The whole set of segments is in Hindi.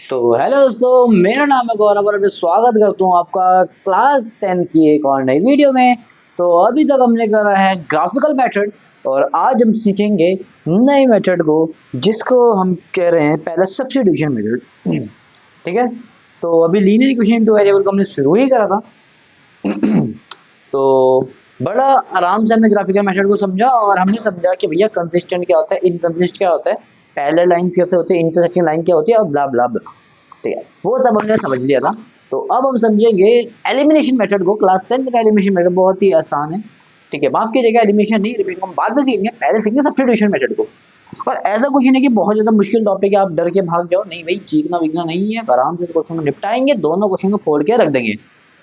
तो हेलो दोस्तों, मेरा नाम है गौरव और मैं स्वागत करता हूँ आपका क्लास 10 की एक और नई वीडियो में। तो अभी तक हमने करा है ग्राफिकल मेथड और आज हम सीखेंगे नए मेथड को जिसको हम कह रहे हैं पहला सब्स्टिट्यूशन मेथड। ठीक है। तो अभी लीनियर इक्वेशन इनटू वेरिएबल को हमने शुरू ही करा था। तो बड़ा आराम से हमने ग्राफिकल मेथड को समझा और हमने समझा कि भैया कंसिस्टेंट क्या होता है, इनकंसिस्टेंट क्या होता है, पैरेलल लाइन कैसे होती है, इंटरसेक्शन लाइन क्या होती है और ब्ला ब्ला ब्ला। ठीक है, वो सब हमने समझ लिया था। तो अब हम समझेंगे एलिमिनेशन मेथड को। क्लास 10 का एलिमिनेशन मेथड बहुत ही आसान है। ठीक है, माफ कीजिएगा, एलिमिनेशन नहीं, रिपीट हम बाद में सीखेंगे, पहले सीखेंगे सब्स्टिट्यूशन मेथड को। और ऐसा कुछ नहीं कि बहुत ज्यादा मुश्किल टॉपिक है आप डर के भाग जाओ, नहीं भाई, चीखना वीखना नहीं है, आराम से क्वेश्चन को निपटाएंगे, दोनों क्वेश्चन को फोड़ के रख देंगे।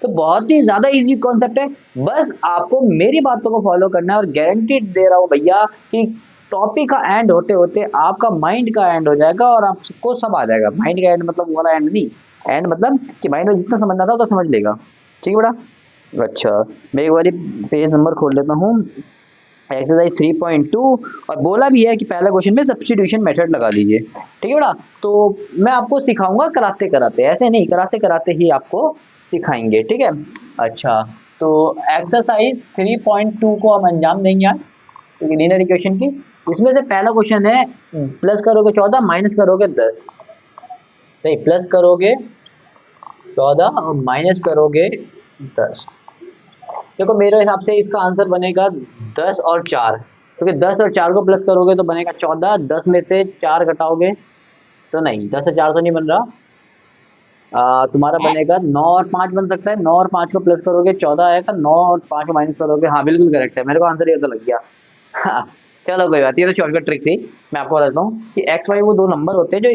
तो बहुत ही ज्यादा इजी कॉन्सेप्ट है। बस आपको मेरी बातों को फॉलो करना है और गारंटी दे रहा हूँ भैया कि टॉपिक का एंड होते होते आपका माइंड का एंड हो जाएगा और आपको सब आ जाएगा। माइंड का एंड मतलब वो वाला एंड नहीं, एंड मतलब कि माइंड में जितना समझना था तो समझ लेगा। ठीक है बेटा। अच्छा, मैं एक बार पेज नंबर खोल लेता हूँ, एक्सरसाइज 3.2। और बोला भी है कि पहला क्वेश्चन में सब्स्टिट्यूशन मेथड लगा दीजिए। ठीक है बेटा। तो मैं आपको सिखाऊंगा कराते कराते, ऐसे नहीं, कराते कराते ही आपको सिखाएंगे। ठीक है। अच्छा, तो एक्सरसाइज 3.2 को हम अंजाम देंगे आज, क्योंकि लीनियर इक्वेशन की। इसमें से पहला क्वेश्चन है, प्लस करोगे 14 माइनस करोगे 10। नहीं, प्लस करोगे 14 और माइनस करोगे 10। देखो मेरे हिसाब से इसका आंसर बनेगा 10 और 4, क्योंकि 10 और 4 को प्लस करोगे तो बनेगा 14, 10 में से 4 घटाओगे तो नहीं, 10 और 4 तो नहीं बन रहा। तुम्हारा बनेगा 9 और 5 बन सकता है। 9 और 5 को प्लस करोगे 14 आएगा, 9 और 5 को माइनस करोगे, हाँ बिल्कुल करेक्ट है, मेरे को आंसर ये तो लग गया। हाँ, चलो कोई बात, ये तो शॉर्टकट ट्रिक थी। मैं आपको बताता हूँ कि एक्स वाई वो दो नंबर होते हैं जो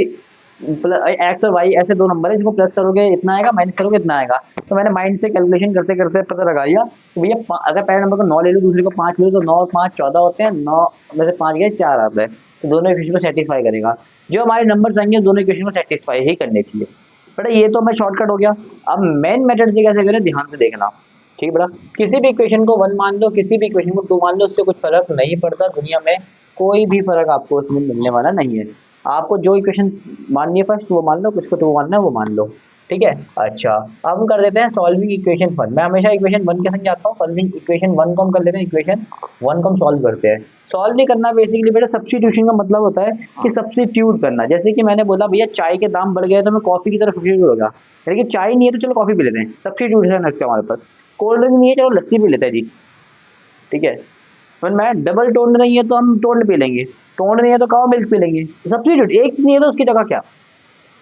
एक्स और वाई ऐसे दो नंबर है जिनको प्लस करोगे इतना आएगा, माइनस करोगे इतना आएगा। तो मैंने माइंड से कैलकुलेशन करते करते पता लगा लिया कि भैया अगर पहले नंबर को 9 ले लो, दूसरे को 5 ले लो, तो 9 और 5 14 होते हैं, 9 में से 5 गए 4 आता है। तो दोनों इक्वेशन को सेटिस्फाई करेगा। जो हमारे नंबर आएंगे दोनों इक्वेशन को सेटिस्फाई ही करने चाहिए। बेटा ये तो मैं शॉर्टकट हो गया। अब मेन मेथड से कैसे करें, ध्यान से देखना। ठीक है बेटा। किसी भी इक्वेशन को 1 मान लो, किसी भी इक्वेशन को 2 मान लो, उससे कुछ फर्क नहीं पड़ता दुनिया में। कोई भी फर्क आपको उसमें मिलने वाला नहीं है। आपको जो इक्वेशन माननी है फर्स्ट वो मान लो, कुछ को 2 मानना है वो मान लो। ठीक है। अच्छा, अब हम कर देते हैं सॉल्विंग इक्वेशन 1। मैं हमेशा इक्वेशन 1 के संग जाता हूँ। सॉल्विंग इक्वेशन 1 को हम कर लेते हैं, इक्वेशन 1 को हम सॉल्व करते हैं। सॉल्व नहीं करना बेसिकली बेटा, सब्स्टिट्यूशन का मतलब होता है कि सब्स्टिट्यूट करना। जैसे कि मैंने बोला भैया चाय के दाम बढ़ गए तो मैं कॉफी की तरफ सब्स्टिट्यूट होगा, यानी कि चाय नहीं है तो चलो कॉफी पी लेते हैं, सब्स्टिट्यूशन है हमारे पास। कोल्ड ड्रिंक नहीं है, चलो लस्सी पी लेते हैं जी। ठीक है। पर मैं डबल टोन्ड नहीं है तो हम टोन्ड पी लेंगे, टोन्ड नहीं है तो काव मिल्क पी लेंगे। सब्स्टिट्यूट एक नहीं है तो उसकी जगह क्या।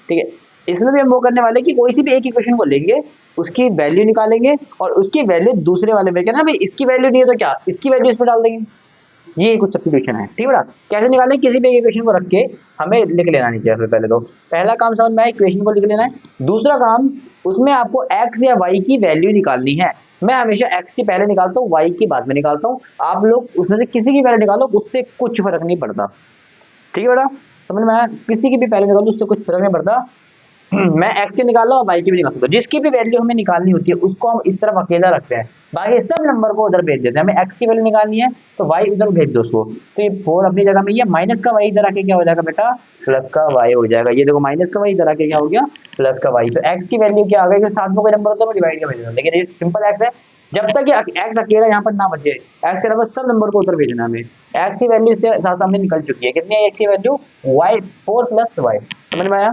ठीक है। इसमें भी हम वो करने वाले कि कोई सी भी एक इक्वेशन को लेंगे, उसकी वैल्यू निकालेंगे और उसकी वैल्यू दूसरे वाले में, क्या ना भाई इसकी वैल्यू नहीं है तो क्या, इसकी वैल्यू इस पर डाल देंगे। ये कुछ सब्स्टिट्यूशन है। ठीक है बेटा। कैसे निकालें, किसी भी इक्वेशन को रख के हमें लिख लेना नहीं चाहिए। पहले तो पहला काम समझ में आया, इक्वेशन को लिख लेना है। दूसरा काम, उसमें आपको एक्स या वाई की वैल्यू निकालनी है। मैं हमेशा एक्स की पहले निकालता हूँ, वाई की बाद में निकालता हूँ। आप लोग उसमें से किसी की वैल्यू निकालो, उससे कुछ फर्क नहीं पड़ता। ठीक है बेटा। समझ में आया, किसी की भी पहले निकालो उससे कुछ फर्क नहीं पड़ता। मैं एक्स की निकाल लो और वाई की भी निकाल सकता हूँ। जिसकी भी वैल्यू हमें निकालनी होती है उसको हम इस तरफ अकेला रखते हैं, बाकी सब नंबर को उधर भेज देते हैं। हमें एक्स की वैल्यू निकालनी है तो वाई उधर भेज दो उसको। तो ये 4 अपनी जगह में, ये माइनस का वाई इधर आके क्या हो जाएगा बेटा, प्लस का वाई हो जाएगा। ये देखो माइनस का वाई इधर आके क्या हो गया, प्लस का वाई। तो एक्स की वैल्यू क्या आ गई, साथ में कोई नंबर होता है मैं डिवाइड कर भेज दूँ, लेकिन ये सिंपल एक्स है। जब तक ये एक्स अकेला यहाँ पर ना बचे, एक्स के अलावा सब नंबर को उधर भेजना है हमें। एक्स की वैल्यू से साथ सामने निकल चुकी है, कितनी है एक्स की वैल्यू, वाई 4 प्लस वाई। समझ में आया,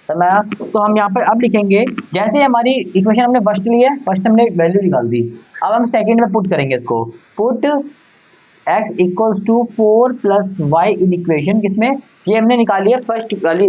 समझ। तो हम यहाँ पर अब लिखेंगे, जैसे हमारी इक्वेशन हमने फर्स्ट ली है, फर्स्ट हमने वैल्यू निकाल दी। अब हम सेकंड में पुट करेंगे इसको, put x equals to 4 plus y in equation, किसमें, ये हमने निकाली है फर्स्ट वाली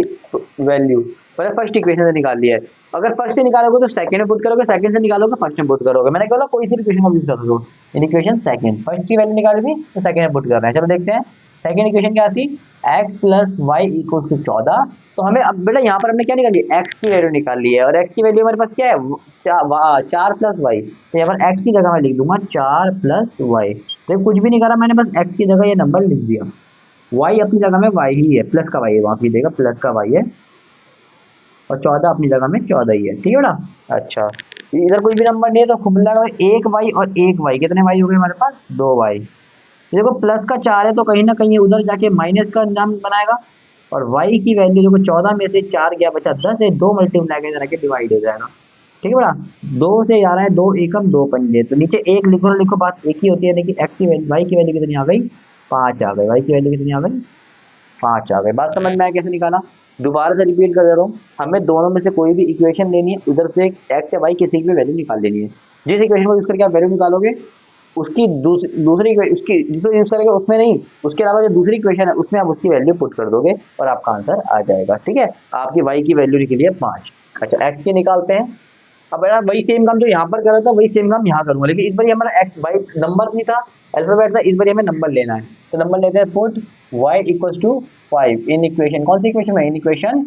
वैल्यू, मतलब फर्स्ट इक्वेशन से निकाल लिया है। अगर फर्स्ट से निकालोगे तो सेकंड में पुट करोगे, सेकंड से निकालोगे फर्स्ट में पुट करोगे। मैंने बोला कोई सी इक्वेशन को यूज कर दो, इन इक्वेशन सेकंड, फर्स्ट की वैल्यू निकाली थी तो सेकंड में पुट कर रहे हैं। चलो देखते हैं सेकंड इक्वेशन क्या थी, x plus y equal to 14। तो हमें अब बेटा यहाँ पर हमने क्या निकाली, x की वैल्यू निकाल ली है, और x की वैल्यू हमारे पास क्या है, 4 प्लस वाई। तो यहाँ पर x की जगह मैं लिख दूंगा 4 प्लस वाई। तो कुछ भी नहीं करा मैंने, बस x की जगह ये नंबर लिख दिया। y अपनी जगह में y ही है, प्लस का y है, वहां पे देगा प्लस का y है, और 14 अपनी जगह में 14 ही है। ठीक है बेटा। अच्छा, इधर कोई भी नंबर नहीं है तो खूब लगा, एक वाई और एक वाई, कितने वाई हो गए हमारे पास, 2 वाई। देखो प्लस का 4 है तो कहीं ना कहीं उधर जाके माइनस का नाम बनाएगा। और y की वैल्यू देखो 14 में से 4 गया बचा 10 है, 2 मल्टीप्लाई करके डिवाइड हो जाएगा। ठीक है बेटा, 2 से जा रहा है 2 एकम 2 पंजे, तो नीचे एक लिखो ना लिखो बात एक ही होती है, लेकिन x की वैल्यू y की वैल्यू कितनी आ गई 5 आ गई, y की वैल्यू कितनी आ गई 5 आ गई। बात समझ में आया कैसे निकाला? दोबारा से रिपीट कर दे रहा हूँ, हमें दोनों में से कोई भी इक्वेशन लेनी है, उधर से x या y किसी की भी वैल्यू निकाल लेनी है। जिस इक्वेशन को यूज करके आप वैल्यू निकालोगे उसकी दूसरी उसकी जिसको यूज करेंगे उसमें नहीं, उसके अलावा जो दूसरी इक्वेशन है उसमें आप उसकी वैल्यू पुट कर दोगे और आपका आंसर आ जाएगा। ठीक है, आपकी y की वैल्यू निकली है 5। अच्छा x की निकालते हैं। अब यार वही सेम काम जो यहाँ पर कर रहा था वही सेम काम यहाँ करूंगा, लेकिन इस बार हमारा एक्स वाई नंबर नहीं था, अल्फाबेट था, इस बार हमें नंबर लेना है। तो नंबर लेते हैं, put y equals to 5 in equation, कौन सी इक्वेशन में? इन इक्वेशन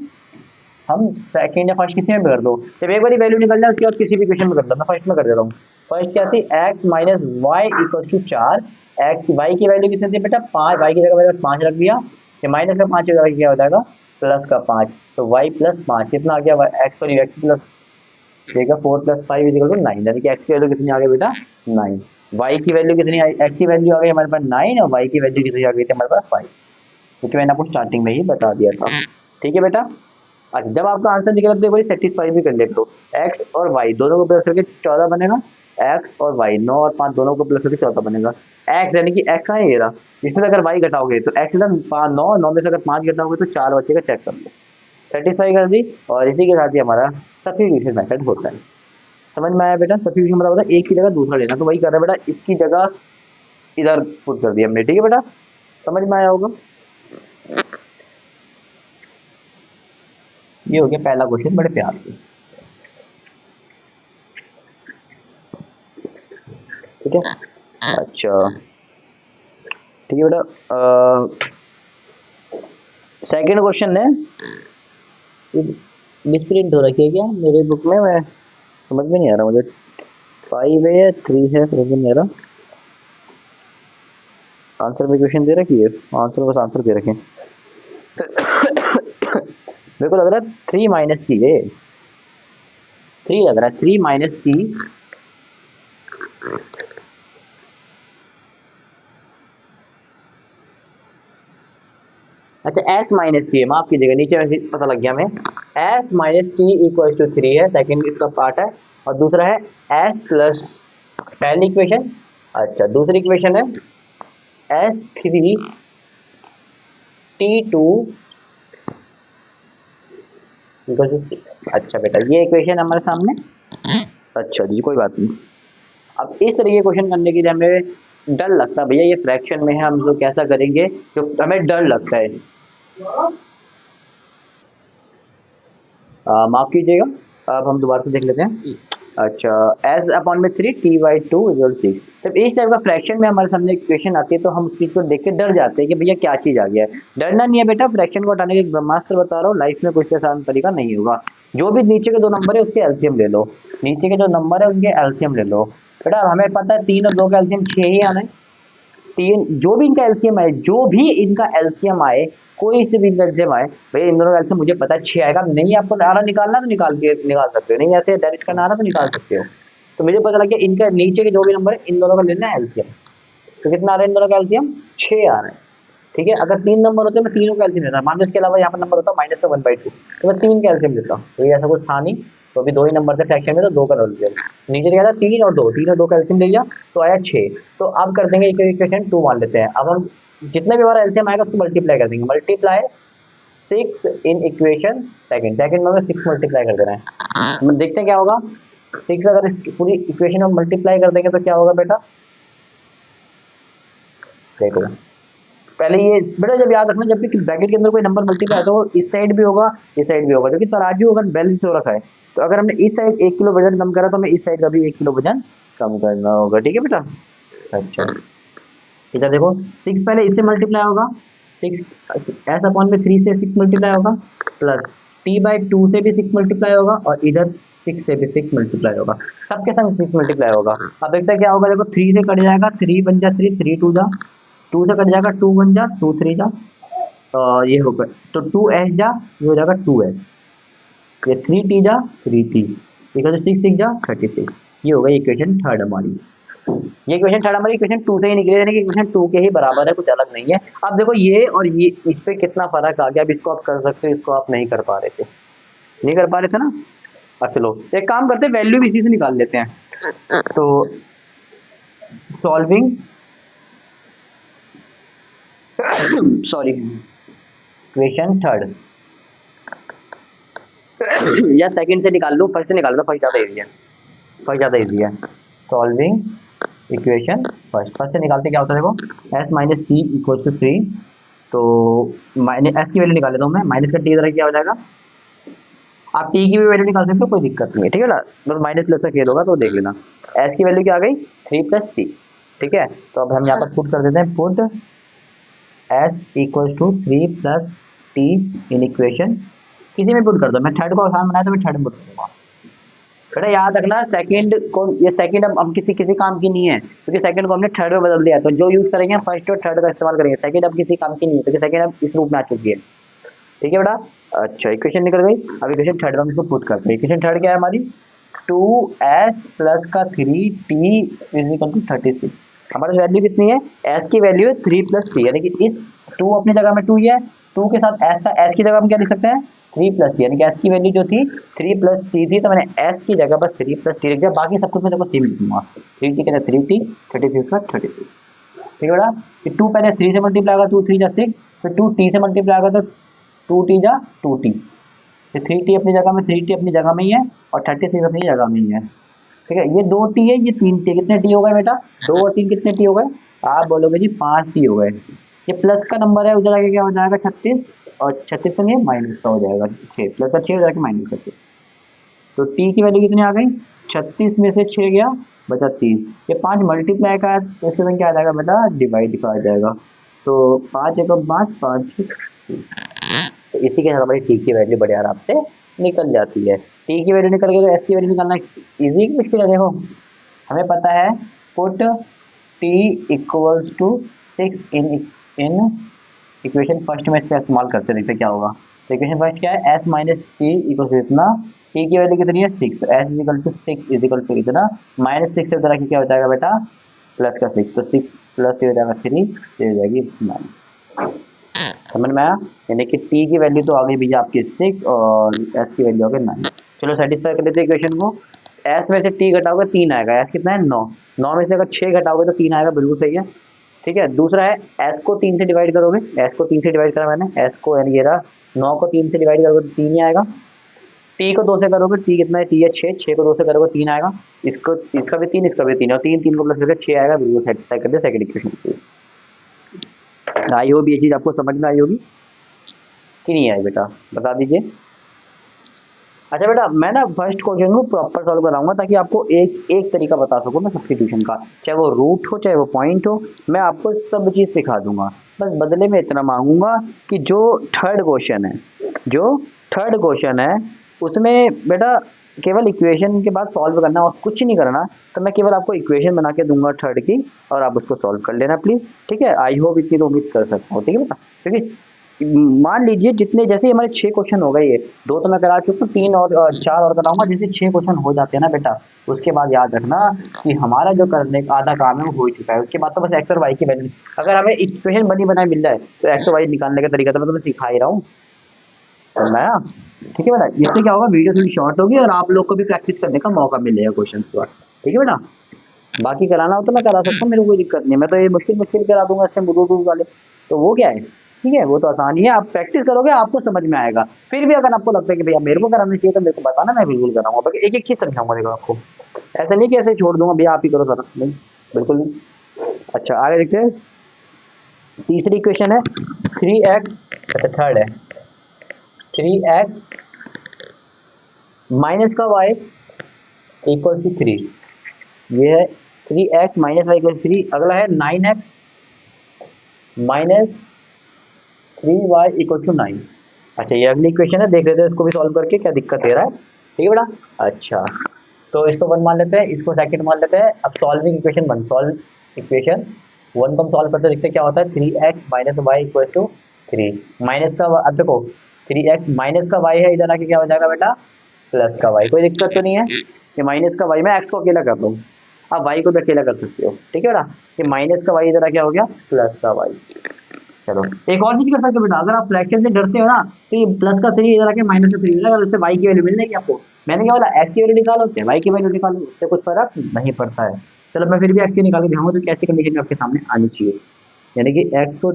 हम सेकंड या फर्स्ट किसी में भी कर दो, जब एक बार वैल्यू निकल जाए उसके बाद किसी भी इक्वेशन में कर दो। मैं फर्स्ट में कर देता हूँ। फर्स्ट क्या थी? x minus y equals to 4। X y की वैल्यू कितनी थी बेटा 5, वाई की जगह मैंने 5 रख दिया, ये माइनस का 5 क्या हो जाएगा प्लस का 5, तो y प्लस 5 कितना आ गया x, सॉरी x प्लस देखा 4 प्लस 5 इज इक्वल टू 9, यानी कि x की वैल्यू कितनी आ गई बेटा 9। y की वैल्यू कितनी आई? x की वैल्यू आ गई हमारे पास 9 और y की वैल्यू कितनी आ गई थी हमारे पास 5, क्योंकि मैंने आपको स्टार्टिंग में ही बता दिया था। ठीक है बेटा। अच्छा, जब आपका आंसर निकला तो एक बार सेटिस्फाई भी कर ले, तो x और y दोनों को प्लस करके 14 बनेगा, x और y 9 और 5 दोनों को प्लस करके 14 बनेगा। x यानी कि x है ये रहा, इसमें से अगर y घटाओगे तो x इधर 9 में से अगर 5 घटाओगे तो 4 बचेगा, चेक कर लो। सेटिस्फाई कर दी, और इसी के साथ ही हमारा सब्स्टिट्यूशन मेथड होता है। समझ में आया बेटा? सब्स्टिट्यूशन मतलब होता है एक की जगह दूसरा लेना, तो वही कर रहे हैं बेटा, इसकी जगह इधर पुट कर दिया हमने। ठीक है बेटा, समझ में आया होगा? ये हो गया पहला क्वेश्चन बड़े प्यार से। ठीक है, अच्छा ठीक है बेटा। सेकंड क्वेश्चन है, मिसप्रिंट हो रखी है क्या मेरे बुक में? मैं समझ में नहीं आ रहा मुझे, 5 है या 3 है समझ में नहीं आ रहा। आंसर में क्वेश्चन दे रखी है, आंसर बस आंसर दे रखे मेरे को लग रहा है 3 माइनस टी है, 3 लग रहा है, 3 माइनस टी। अच्छा s माइनस टी है, माफ कीजिएगा, नीचे में पता लग गया हमें, s minus t equal to 3 है, सेकंड इसका पार्ट है, और दूसरा है s प्लस पहली इक्वेशन। अच्छा, दूसरी इक्वेशन है s3 t2 इक्वल टू। अच्छा बेटा, ये इक्वेशन हमारे सामने। अच्छा जी, कोई बात नहीं। अब इस तरीके क्वेश्चन करने के लिए हमें डर लगता है, भैया ये फ्रैक्शन में है, हम लोग कैसा करेंगे, जो हमें डर लगता है। माफ कीजिएगा, अब हम दोबारा से देख लेते हैं। अच्छा, एस अपॉन में 3 टी बाई 2 इक्वल 6। जब इस टाइप का फ्रैक्शन में हमारे सामने इक्वेशन आती है तो हम उस चीज़ को देख के डर जाते हैं कि भैया क्या चीज़ आ गया है। डरना नहीं है बेटा, फ्रैक्शन को हटाने के ब्रह्मास्त्र बता रहा हूँ, लाइफ में कुछ आसान तरीका नहीं होगा। जो भी नीचे के 2 नंबर है उसके एलसीएम ले लो, नीचे के जो नंबर है उनके एलसीएम ले लो। बेटा हमें पता है 3 और 2 का एलसीएम 6 ही आना है। 3 जो भी इनका एलसीएम आए, जो भी इनका एलसीएम आए, कोई से भी एलसीएम आए, भैया इन दोनों का एलसीएम मुझे पता है 6 आएगा। नहीं आपको आ रहा निकालना तो निकाल सकते हो, नहीं ऐसे डायरेक्ट करना आ रहा तो निकाल सकते हो। तो मुझे पता लग गया इनका नीचे के जो भी नंबर है इन दोनों का लेना है एलसीएम। तो कितना आ रहा है इन दोनों का एलसीएम? 6 आ रहा है। ठीक है, अगर 3 नंबर होते मैं तीनों का एलसीएम लेता, मान लो इसके अलावा यहाँ पर नंबर होता माइनस का 1/2, तो मैं 3 का एलसीएम लेता। तो ये ऐसा कुछ था नहीं, तो अभी 2 ही नंबर थे फ्रैक्शन में, तो 2 का एलसीएम नीचे क्या था 3 और 2, 3 और 2 का एलसीएम ले लिया तो आया 6। तो अब कर देंगे इक्वेशन 2 मान लेते हैं। अब हम जितना भी हमारा एलसीएम आएगा उसको मल्टीप्लाई कर देंगे, multiply 6 in equation second, second में 6 मल्टीप्लाई कर देना है। हम देखते हैं क्या होगा। 6 अगर पूरी इक्वेशन में मल्टीप्लाई कर देंगे तो क्या होगा बेटा, देखो पहले ये बेटा जब याद रखना, जब भी ब्रैकेट के अंदर कोई नंबर मल्टीप्लाई है तो वो इस साइड भी होगा इस साइड भी होगा, क्योंकि तराजू अगर बैलेंस हो रखा है तो अगर हमने इस साइड 1 किलो वजन कम करा तो हमें इस साइड का भी 1 किलो वजन कम करना होगा। ठीक है बेटा। अच्छा इधर देखो 6 पहले इससे मल्टीप्लाई होगा, 6 एस अपॉन में 3 से 6 मल्टीप्लाई होगा, प्लस टी बाई 2 से भी 6 मल्टीप्लाई होगा, और इधर 6 से भी 6 मल्टीप्लाई होगा, सबके संग 6 मल्टीप्लाई होगा। अब देखते क्या होगा, देखो 3 से कट जाएगा, 3 बन जा 3, 3 2 जा, 2 से कट जाएगा 2 बन जा, 2 3 जा, ये होगा तो 2 एस जा, ये हो जाएगा 2 एस, ये 3 टी जा 3 टी, इक्वल टू 6 6 जा 36। ये होगा इक्वेशन थर्ड हमारी। ये क्वेश्चन थर्ड हमारी क्वेश्चन 2 से ही निकले, यानी कि क्वेश्चन 2 के ही बराबर है, कुछ अलग नहीं है। अब देखो ये और ये, इस पे कितना फर्क आ गया। अब इसको आप कर सकते हो, इसको आप नहीं कर पा रहे थे, नहीं कर पा रहे थे ना। अब चलो एक काम करते हैं, वैल्यू भी इसी से निकाल लेते हैं। तो सॉल्विंग सॉरी क्वेश्चन थर्ड या सेकंड से निकाल लो, फर्स्ट से निकाल लो, फर्स्ट ज़्यादा इजी है, फर्स्ट ज़्यादा इजी है। सॉल्विंग इक्वेशन फर्स्ट से निकालते क्या होता है, देखो s minus t equal to 3। तो माइनस एस की वैल्यू निकाल लेता हूँ मैं, माइनस का टी इधर क्या हो जाएगा। आप टी की भी वैल्यू निकाल सकते हो, कोई दिक्कत नहीं है, ठीक है ना। बस माइनस प्लस का खेल होगा तो देख लेना। एस की वैल्यू क्या आ गई 3 प्लस टी, ठीक है। तो अब हम यहाँ पर पुट कर देते हैं, put s equal to 3 plus t in equation, किसी में पुट कर दो। मैं थर्ड को आसान बनाया तो मैं थर्ड में पुट कर दूंगा। बेटा याद रखना सेकंड को, ये सेकंड अब किसी किसी काम की नहीं है, क्योंकि सेकंड को हमने थर्ड में बदल दिया। तो जो यूज करेंगे फर्स्ट और थर्ड का इस्तेमाल करेंगे, सेकंड अब किसी काम की नहीं है, क्योंकि सेकंड अब इस रूप में आ चुकी है, ठीक है बेटा। अच्छा इक्वेशन निकल गई। अब इक्वेशन थर्ड में हम इसको पुट करते हैं। इक्वेशन थर्ड क्या है हमारी, 2s प्लस का 3t इज इक्वल टू 36। हमारे वैल्यू कितनी है, s की वैल्यू है 3 प्लस टी, यानी कि इस 2 अपनी जगह में 2 ही है, 2 के साथ s था, s की जगह हम क्या लिख सकते हैं 3 प्लस टी, यानी कि s की वैल्यू जो थी 3 प्लस टी थी, तो मैंने s की जगह बस 3 प्लस टी लिख दिया। बाकी सब कुछ मैं देखो सेम लिख दूंगा, 3t के साथ 3t, 36 का 36, ठीक है बेटा। 2 पहले 3 से मल्टीप्लाई होगा, 2 3 जा 6, फिर 2 t से मल्टीप्लाई होगा तो 2 t जा 2t, फिर 3t अपनी जगह में, 3t अपनी जगह में ही है, और 36 अपनी जगह में ही है, ठीक है। ये 2t है, ये 3t, कितने t हो गए बेटा, 2 और 3 कितने t हो गए, आप बोलोगे जी 5t हो गए। ये प्लस का नंबर है, उधर आगे क्या हो जाएगा 36, और 36 से नहीं माइनस का हो जाएगा 6, प्लस का 6 हो जाएगा माइनस का 6। तो t की वैल्यू कितनी आ गई, 36 में से 6 गया बचा 30। ये 5 मल्टीप्लाई का है तो इसमें क्या आ जाएगा बेटा, डिवाइड का आ जाएगा। तो 5 एक 5, 5 तो इसी के साथ हमारी टी की वैल्यू बड़े आराम से निकल जाती है। टी की वैल्यू निकल गई तो एस की वैल्यू निकालना इजी की मुश्किल है। देखो हमें पता है put t equals to 6 in equation first में इसका इस्तेमाल करते देखते क्या होगा। तो इक्वेशन फर्स्ट क्या है, s minus t equal to इतना, टी की वैल्यू कितनी है 6, तो s equal to 6 equal to इतना, -6 से उधर क्या हो जाएगा बेटा प्लस का 6, तो 6 प्लस हो जाएगा 3, ये हो जाएगी 9। समझ में आया, यानी कि t की वैल्यू तो आ गई भैया आपकी 6 और s की वैल्यू आ गई 9। चलो सेटिस्फाई कर लेते हैं इक्वेशन को। s में से t घटाओगे 3 आएगा, s कितना है 9, 9 में से अगर 6 घटाओगे तो 3 आएगा, बिल्कुल सही है, ठीक है। दूसरा है s को 3 से डिवाइड करोगे, s को 3 से डिवाइड करा मैंने, s को यानी ये रहा 9 को 3 से डिवाइड करोगे तो 3 ही आएगा। t को 2 से करोगे, t कितना है, t है 6, 6 को 2 से करोगे 3 आएगा, इसको इसका भी 3, इसका भी 3, और 3 3 को प्लस करके 6 आएगा, बिल्कुल सेटिस्फाई कर दे सेकंड इक्वेशन। आई होप ये चीज़ आपको समझ में आई होगी कि नहीं आई बेटा, बता दीजिए। अच्छा बेटा मैं ना फर्स्ट क्वेश्चन को प्रॉपर सॉल्व कराऊंगा, ताकि आपको एक एक तरीका बता सकूं मैं सब्स्टिट्यूशन का, चाहे वो रूट हो चाहे वो पॉइंट हो, मैं आपको सब चीज़ सिखा दूंगा। बस बदले में इतना मांगूंगा कि जो थर्ड क्वेश्चन है उसमें बेटा केवल इक्वेशन के बाद सॉल्व करना और कुछ नहीं करना। तो मैं केवल आपको इक्वेशन बना के दूंगा थर्ड की, और आप उसको सॉल्व कर लेना प्लीज़, ठीक है। आई होप इतनी तो उम्मीद कर सकता हूँ, ठीक है बेटा। क्योंकि मान लीजिए जितने, जैसे हमारे 6 क्वेश्चन हो गए, ये 2 तो मैं करा चुका हूँ, 3 और 4 और कराऊंगा, जैसे 6 क्वेश्चन हो जाते हैं ना बेटा, उसके बाद याद रखना कि हमारा जो करने का आधा काम है वो हो चुका है। उसके बाद तो बस एक्स और वाई की वैल्यू, अगर हमें इक्वेशन बनी बनाई मिल जाए तो एक्स और वाई निकालने का तरीका तो मैं तुम्हें सिखा ही रहा हूँ, समझाया, ठीक है बेटा। इससे क्या होगा, वीडियो थोड़ी शॉर्ट होगी और आप लोग को भी प्रैक्टिस करने का मौका मिलेगा क्वेश्चन का, ठीक है बेटा। बाकी कराना हो तो मैं करा सकता हूँ, मेरे को कोई दिक्कत नहीं है, मैं तो ये मुश्किल मुश्किल करा दूंगा इससे मुदूर वाले, तो वो क्या है, ठीक है, वो तो आसान ही है। आप प्रैक्टिस करोगे आपको समझ में आएगा। फिर भी अगर आपको लगता है कि भैया मेरे को कराना चाहिए तो मेरे को बताना, मैं बिल्कुल कराऊंगा। बाकी एक एक चीज़ समझाऊंगा देखो आपको, ऐसा नहीं कि ऐसे छोड़ दूंगा भैया आप ही करो सारा, नहीं बिल्कुल नहीं। अच्छा आगे देखते हैं, तीसरी इक्वेशन है 3x, अच्छा थर्ड है 3x माइनस का y इक्वल टू 3, ये है 3x माइनस वाई इक्वल 3। अगला है 9x minus 3y equal to 9। अच्छा ये अगली इक्वेशन है, देख लेते हैं इसको भी सॉल्व करके क्या दिक्कत दे रहा है, ठीक है बेटा। अच्छा तो इसको 1 मान लेते हैं, इसको सेकंड मान लेते हैं। अब सॉल्विंग इक्वेशन 1, सॉल्व इक्वेशन 1 को हम सॉल्व करते देखते हैं क्या होता है। 3x minus y equal to 3, minus का, अब देखो 3x माइनस का y है, इधर आके क्या हो जाएगा बेटा प्लस का y, कोई दिक्कत तो नहीं है। ये माइनस का y, मैं x को अकेला कर रहा हूँ। आप y को भी अकेला कर सकते हो, ठीक है बेटा। ये माइनस का y इधर क्या हो गया, प्लस का y। चलो एक और चीज कर सकते हो बेटा, अगर आप फ्रैक्शन से डरते हो ना तो ये प्लस का 3 इधर आके माइनस का 3 मिलेगा, उससे y की वैल्यू मिल जाएगी आपको। मैंने क्या बोला, x की वैल्यू निकालो, y की वैल्यू निकालो, उससे कुछ फर्क नहीं पड़ता है। चलो मैं फिर भी x की निकाल के दिखाऊंगा तो कैसी कंडीशन में आपके सामने आनी चाहिए। यानी कि x को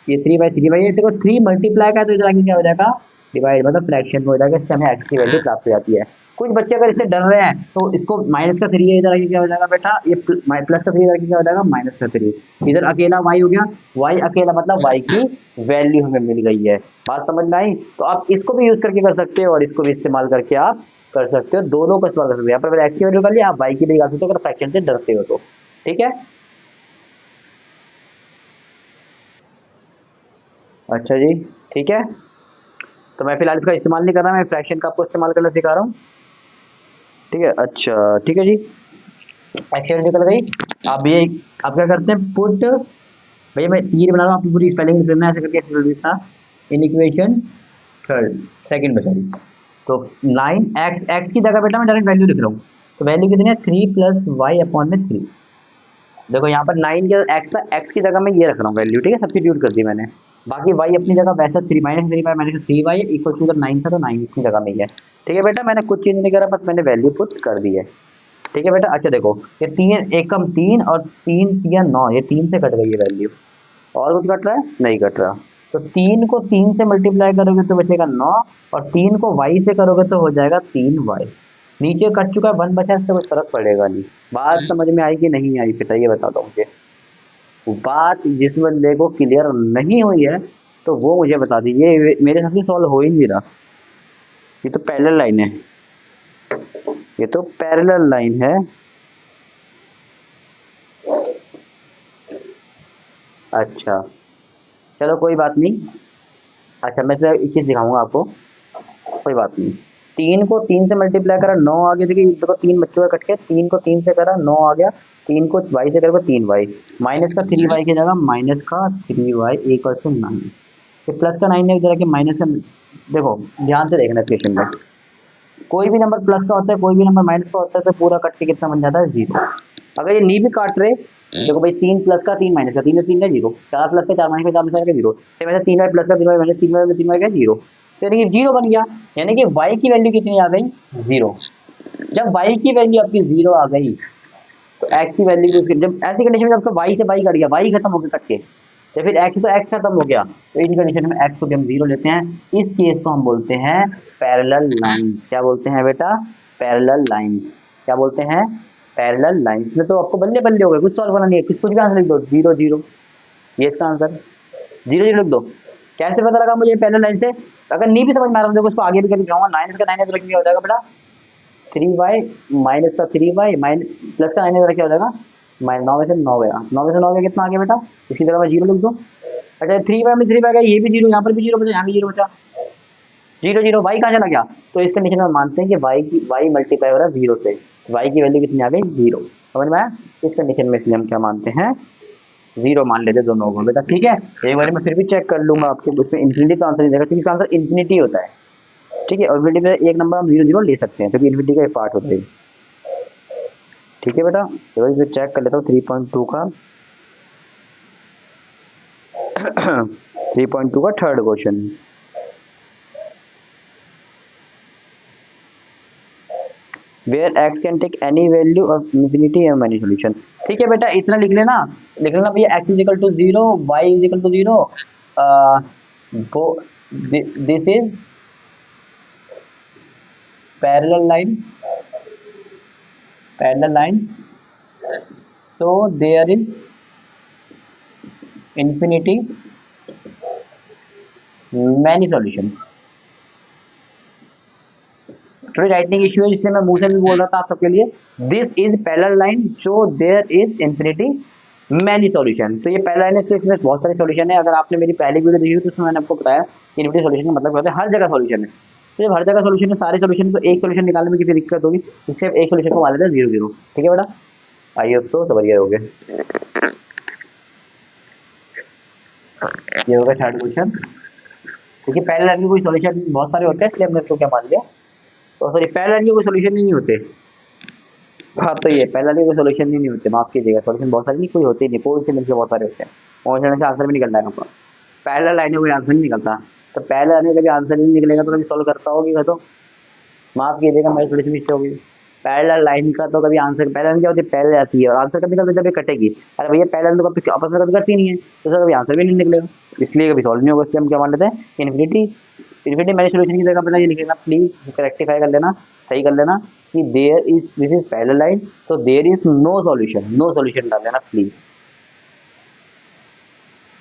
ये 3/3 ये देखो 3 मल्टीप्लाई का है तो इधर आगे क्या हो जाएगा, डिवाइड, मतलब फ्रैक्शन में हो जाएगा, इससे हमें x की वैल्यू प्राप्त हो जाती है। कुछ बच्चे अगर इससे डर रहे हैं तो इसको माइनस का 3 है, इधर आगे क्या हो जाएगा बेटा, ये प्लस का 3 इधर आगे क्या हो जाएगा, माइनस का 3। इधर अकेला y हो गया, y अकेला मतलब y की वैल्यू हमें मिल गई है। बात समझ में आई? तो आप इसको भी यूज करके कर सकते हो और इसको भी इस्तेमाल करके आप कर सकते हो, दोनों को इस्तेमाल कर सकते हो। यहाँ पर x की वैल्यू कर लिया, आप y की भी निकाल सकते हो अगर फ्रैक्शन से डरते हो तो, ठीक है। अच्छा जी, ठीक है। तो मैं फिलहाल इसका इस्तेमाल नहीं कर रहा, मैं फ्रैक्शन का आपको इस्तेमाल करना सिखा रहा हूँ, ठीक है। अच्छा ठीक है जी, एक्सेल निकल गई। अब ये आप क्या करते हैं, पुट, भैया मैं ये बना रहा हूँ, आपकी पूरी स्पेलिंग लिखना है ऐसे करके, एक्सेल था इन इक्वेशन थर्ड सेकंड में सॉरी। तो 9x, x की जगह बेटा मैं डायरेक्ट वैल्यू लिख रहा हूँ, तो वैल्यू कितनी है 3 प्लस वाई अपॉन में 3। देखो यहाँ पर 9 के x था, x की जगह मैं ये रख रहा हूँ वैल्यू, ठीक है, सब्स्टिट्यूट कर दी मैंने। बाकी y अपनी जगह वैसा 3 minus 3 by minus 3y equal to 9 था तो 9 की जगह में ही है, ठीक है बेटा। मैंने कुछ चेंज नहीं करा, बस मैंने वैल्यू पुट कर दी है, ठीक है बेटा। अच्छा देखो ये 3 एकम 3 और 3 3 9, ये 3 से कट गई है वैल्यू, और कुछ कट रहा है नहीं कट रहा। तो 3 को 3 से मल्टीप्लाई करोगे तो बचेगा 9, और 3 को y से करोगे तो हो जाएगा 3y। नीचे कट चुका है, 1 बचा, इससे कुछ फर्क पड़ेगा नहीं। बात समझ में आई कि नहीं आई बेटा, ये बता दो मुझे। बात जिस बंदे को क्लियर नहीं हुई है तो वो मुझे बता दीजिए, मेरे साथ सॉल्व हो ही नहीं रहा। ये तो पैरेलल लाइन है, ये तो पैरेलल लाइन है। अच्छा चलो कोई बात नहीं। अच्छा मैं तो एक चीज़ दिखाऊंगा आपको, कोई बात नहीं। 3 को 3 से मल्टीप्लाई करा 9 आ गया, देखिए देखो 3 बच्चों का कट के 3 को 3 से करा 9 आ गया, 3 को y से करोगे 3y, माइनस का 3y की जगह माइनस का 3y इक्वल टू 9। ये प्लस का 9 है इधर के माइनस का, देखो ध्यान से देखना इक्वेशन में, कोई भी नंबर प्लस का होता है कोई भी नंबर माइनस का होता है तो पूरा कट के कितना बन जाता है, 0। अगर ये नी भी काट रहे, देखो भाई 3 प्लस का 3 माइनस का 3 में 3 का 0, 4 प्लस का 4 माइनस का 4 माइनस का 0, सेम ऐसे 3y प्लस का 3y माइनस 3y में 3y का 0, तो यानी कि 0 बन गया। यानी कि y की वैल्यू कितनी आ गई, 0। जब y की वैल्यू आपकी 0 आ गई तो x की वैल्यू भी, जब ऐसी कंडीशन में आपका y से y कट गया, y खत्म हो गया कट के, या फिर x तो x खत्म हो गया, तो इन कंडीशन में x को भी हम 0 लेते हैं। इस केस को हम बोलते हैं पैरेलल लाइन। क्या बोलते हैं बेटा, पैरेलल लाइन। क्या बोलते हैं, पैरेलल लाइन। इसमें तो आपको बल्ले बल्ले हो गए, कुछ सॉल्व करना नहीं है, कुछ भी आंसर लिख दो, 0 0, ये इसका आंसर 0 0 लिख दो। कैसे पता लगा मुझे पैरेलल लाइन से, अगर नहीं भी समझ में आ रहा देखो उसको आगे भी करके दिखाऊंगा। 9 का 9 इधर क्या हो जाएगा बेटा, 3y माइनस का 3y माइनस प्लस का 9 इधर क्या हो जाएगा, 9 में से 9 गया, 9 में से 9 गया, कितना आ गया बेटा, इसकी जगह मैं 0 लिख दूँ। अच्छा 3y में 3y गया, ये भी 0, यहाँ पर भी 0 बचा, यहाँ भी 0 बचा, 0 0, y कहाँ चला गया। तो इस कंडीशन में मानते हैं कि y मल्टीप्लाई हो रहा है 0 से, y की वैल्यू कितनी आ गई, 0। समझ में आया? इस कंडीशन में इसलिए हम क्या मानते हैं, 0 मान लेते दोनों को बेटा, ठीक है। एक बार मैं फिर भी चेक कर लूंगा आपके, उसमें इन्फिनिटी का आंसर नहीं देगा क्योंकि इसका आंसर इन्फिनिटी होता है, ठीक है। और इन्फिनिटी में एक नंबर हम 0 0 ले सकते हैं क्योंकि इन्फिनिटी का एक पार्ट होता है, ठीक है बेटा। चलो इसे चेक कर लेता हूँ 3.2 का 3.2 का third question. Where x can take any value of infinity many solution. ठीक है बेटा, इतना लिख लेना भैया, x is equal to 0, y is equal to 0, this is parallel line, so there is infinity many solutions। थोड़ी राइटिंग इश्यू है इसलिए मैं मुंह से भी बोल रहा था आप सबके लिए। This is parallel line so there is infinity many solution. तो ये पैरेलल लाइन है, इसमें बहुत सारे सॉल्यूशन है। अगर आपने मेरी पहली वीडियो देखी तो उसमें मैंने आपको बताया इन्फिनिटी सॉल्यूशन का मतलब क्या होता है, हर जगह सॉल्यूशन है। तो जब हर जगह सॉल्यूशन है, सारे सॉल्यूशन तो एक सॉल्यूशन निकालने में कितनी दिक्कत होगी, इससे एक सॉल्यूशन को मान लेते हैं 0 0। ठीक है बेटा, आइए अब तो समझ गए होगे। ये होगा थर्ड क्वेश्चन, क्योंकि पैरेलल लाइन के कोई सॉल्यूशन बहुत सारे होते हैं इसलिए हमने इसको क्या मान लिया, तो सॉरी पैरेलल लाइन के कोई सॉल्यूशन नहीं होते, हाँ तो ये पहला नहीं, कोई सोल्यूशन नहीं होते, माफ कीजिएगा, सोल्यूशन बहुत सारे नहीं, कोई होते ही नहीं, कोई से मिलकर बहुत सारे होते हैं, और से आंसर भी निकल जाएगा आपका। पहला लाइन में कोई आंसर नहीं निकलता, तो पहले लाइन में कभी आंसर नहीं निकलेगा तो कभी सॉल्व करता होगी मैं तो, माफ कीजिएगा मेरी थोड़ी सी मिस्टेक होगी। पहला लाइन का तो कभी आंसर, पहला लाइन क्या होती है, पहले आती है, और आंसर कभी कभी जब ये कटेगी, अरे भैया पहला लाइन तो कभी आपस में कभी करती नहीं है, तो सर कभी आंसर भी नहीं निकलेगा, इसलिए कभी सॉल्व नहीं होगा, इसलिए हम क्या मान लेते हैं, इन्फिनिटी। इन्फिनिटी मैंने सोल्यूशन की जगह पहले ये लिख लेना प्लीज, रेक्टिफाई कर लेना, सही कर लेना कि देयर इज, दिस इज पहला लाइन, तो there is no solution, no solution डाल देना प्लीज,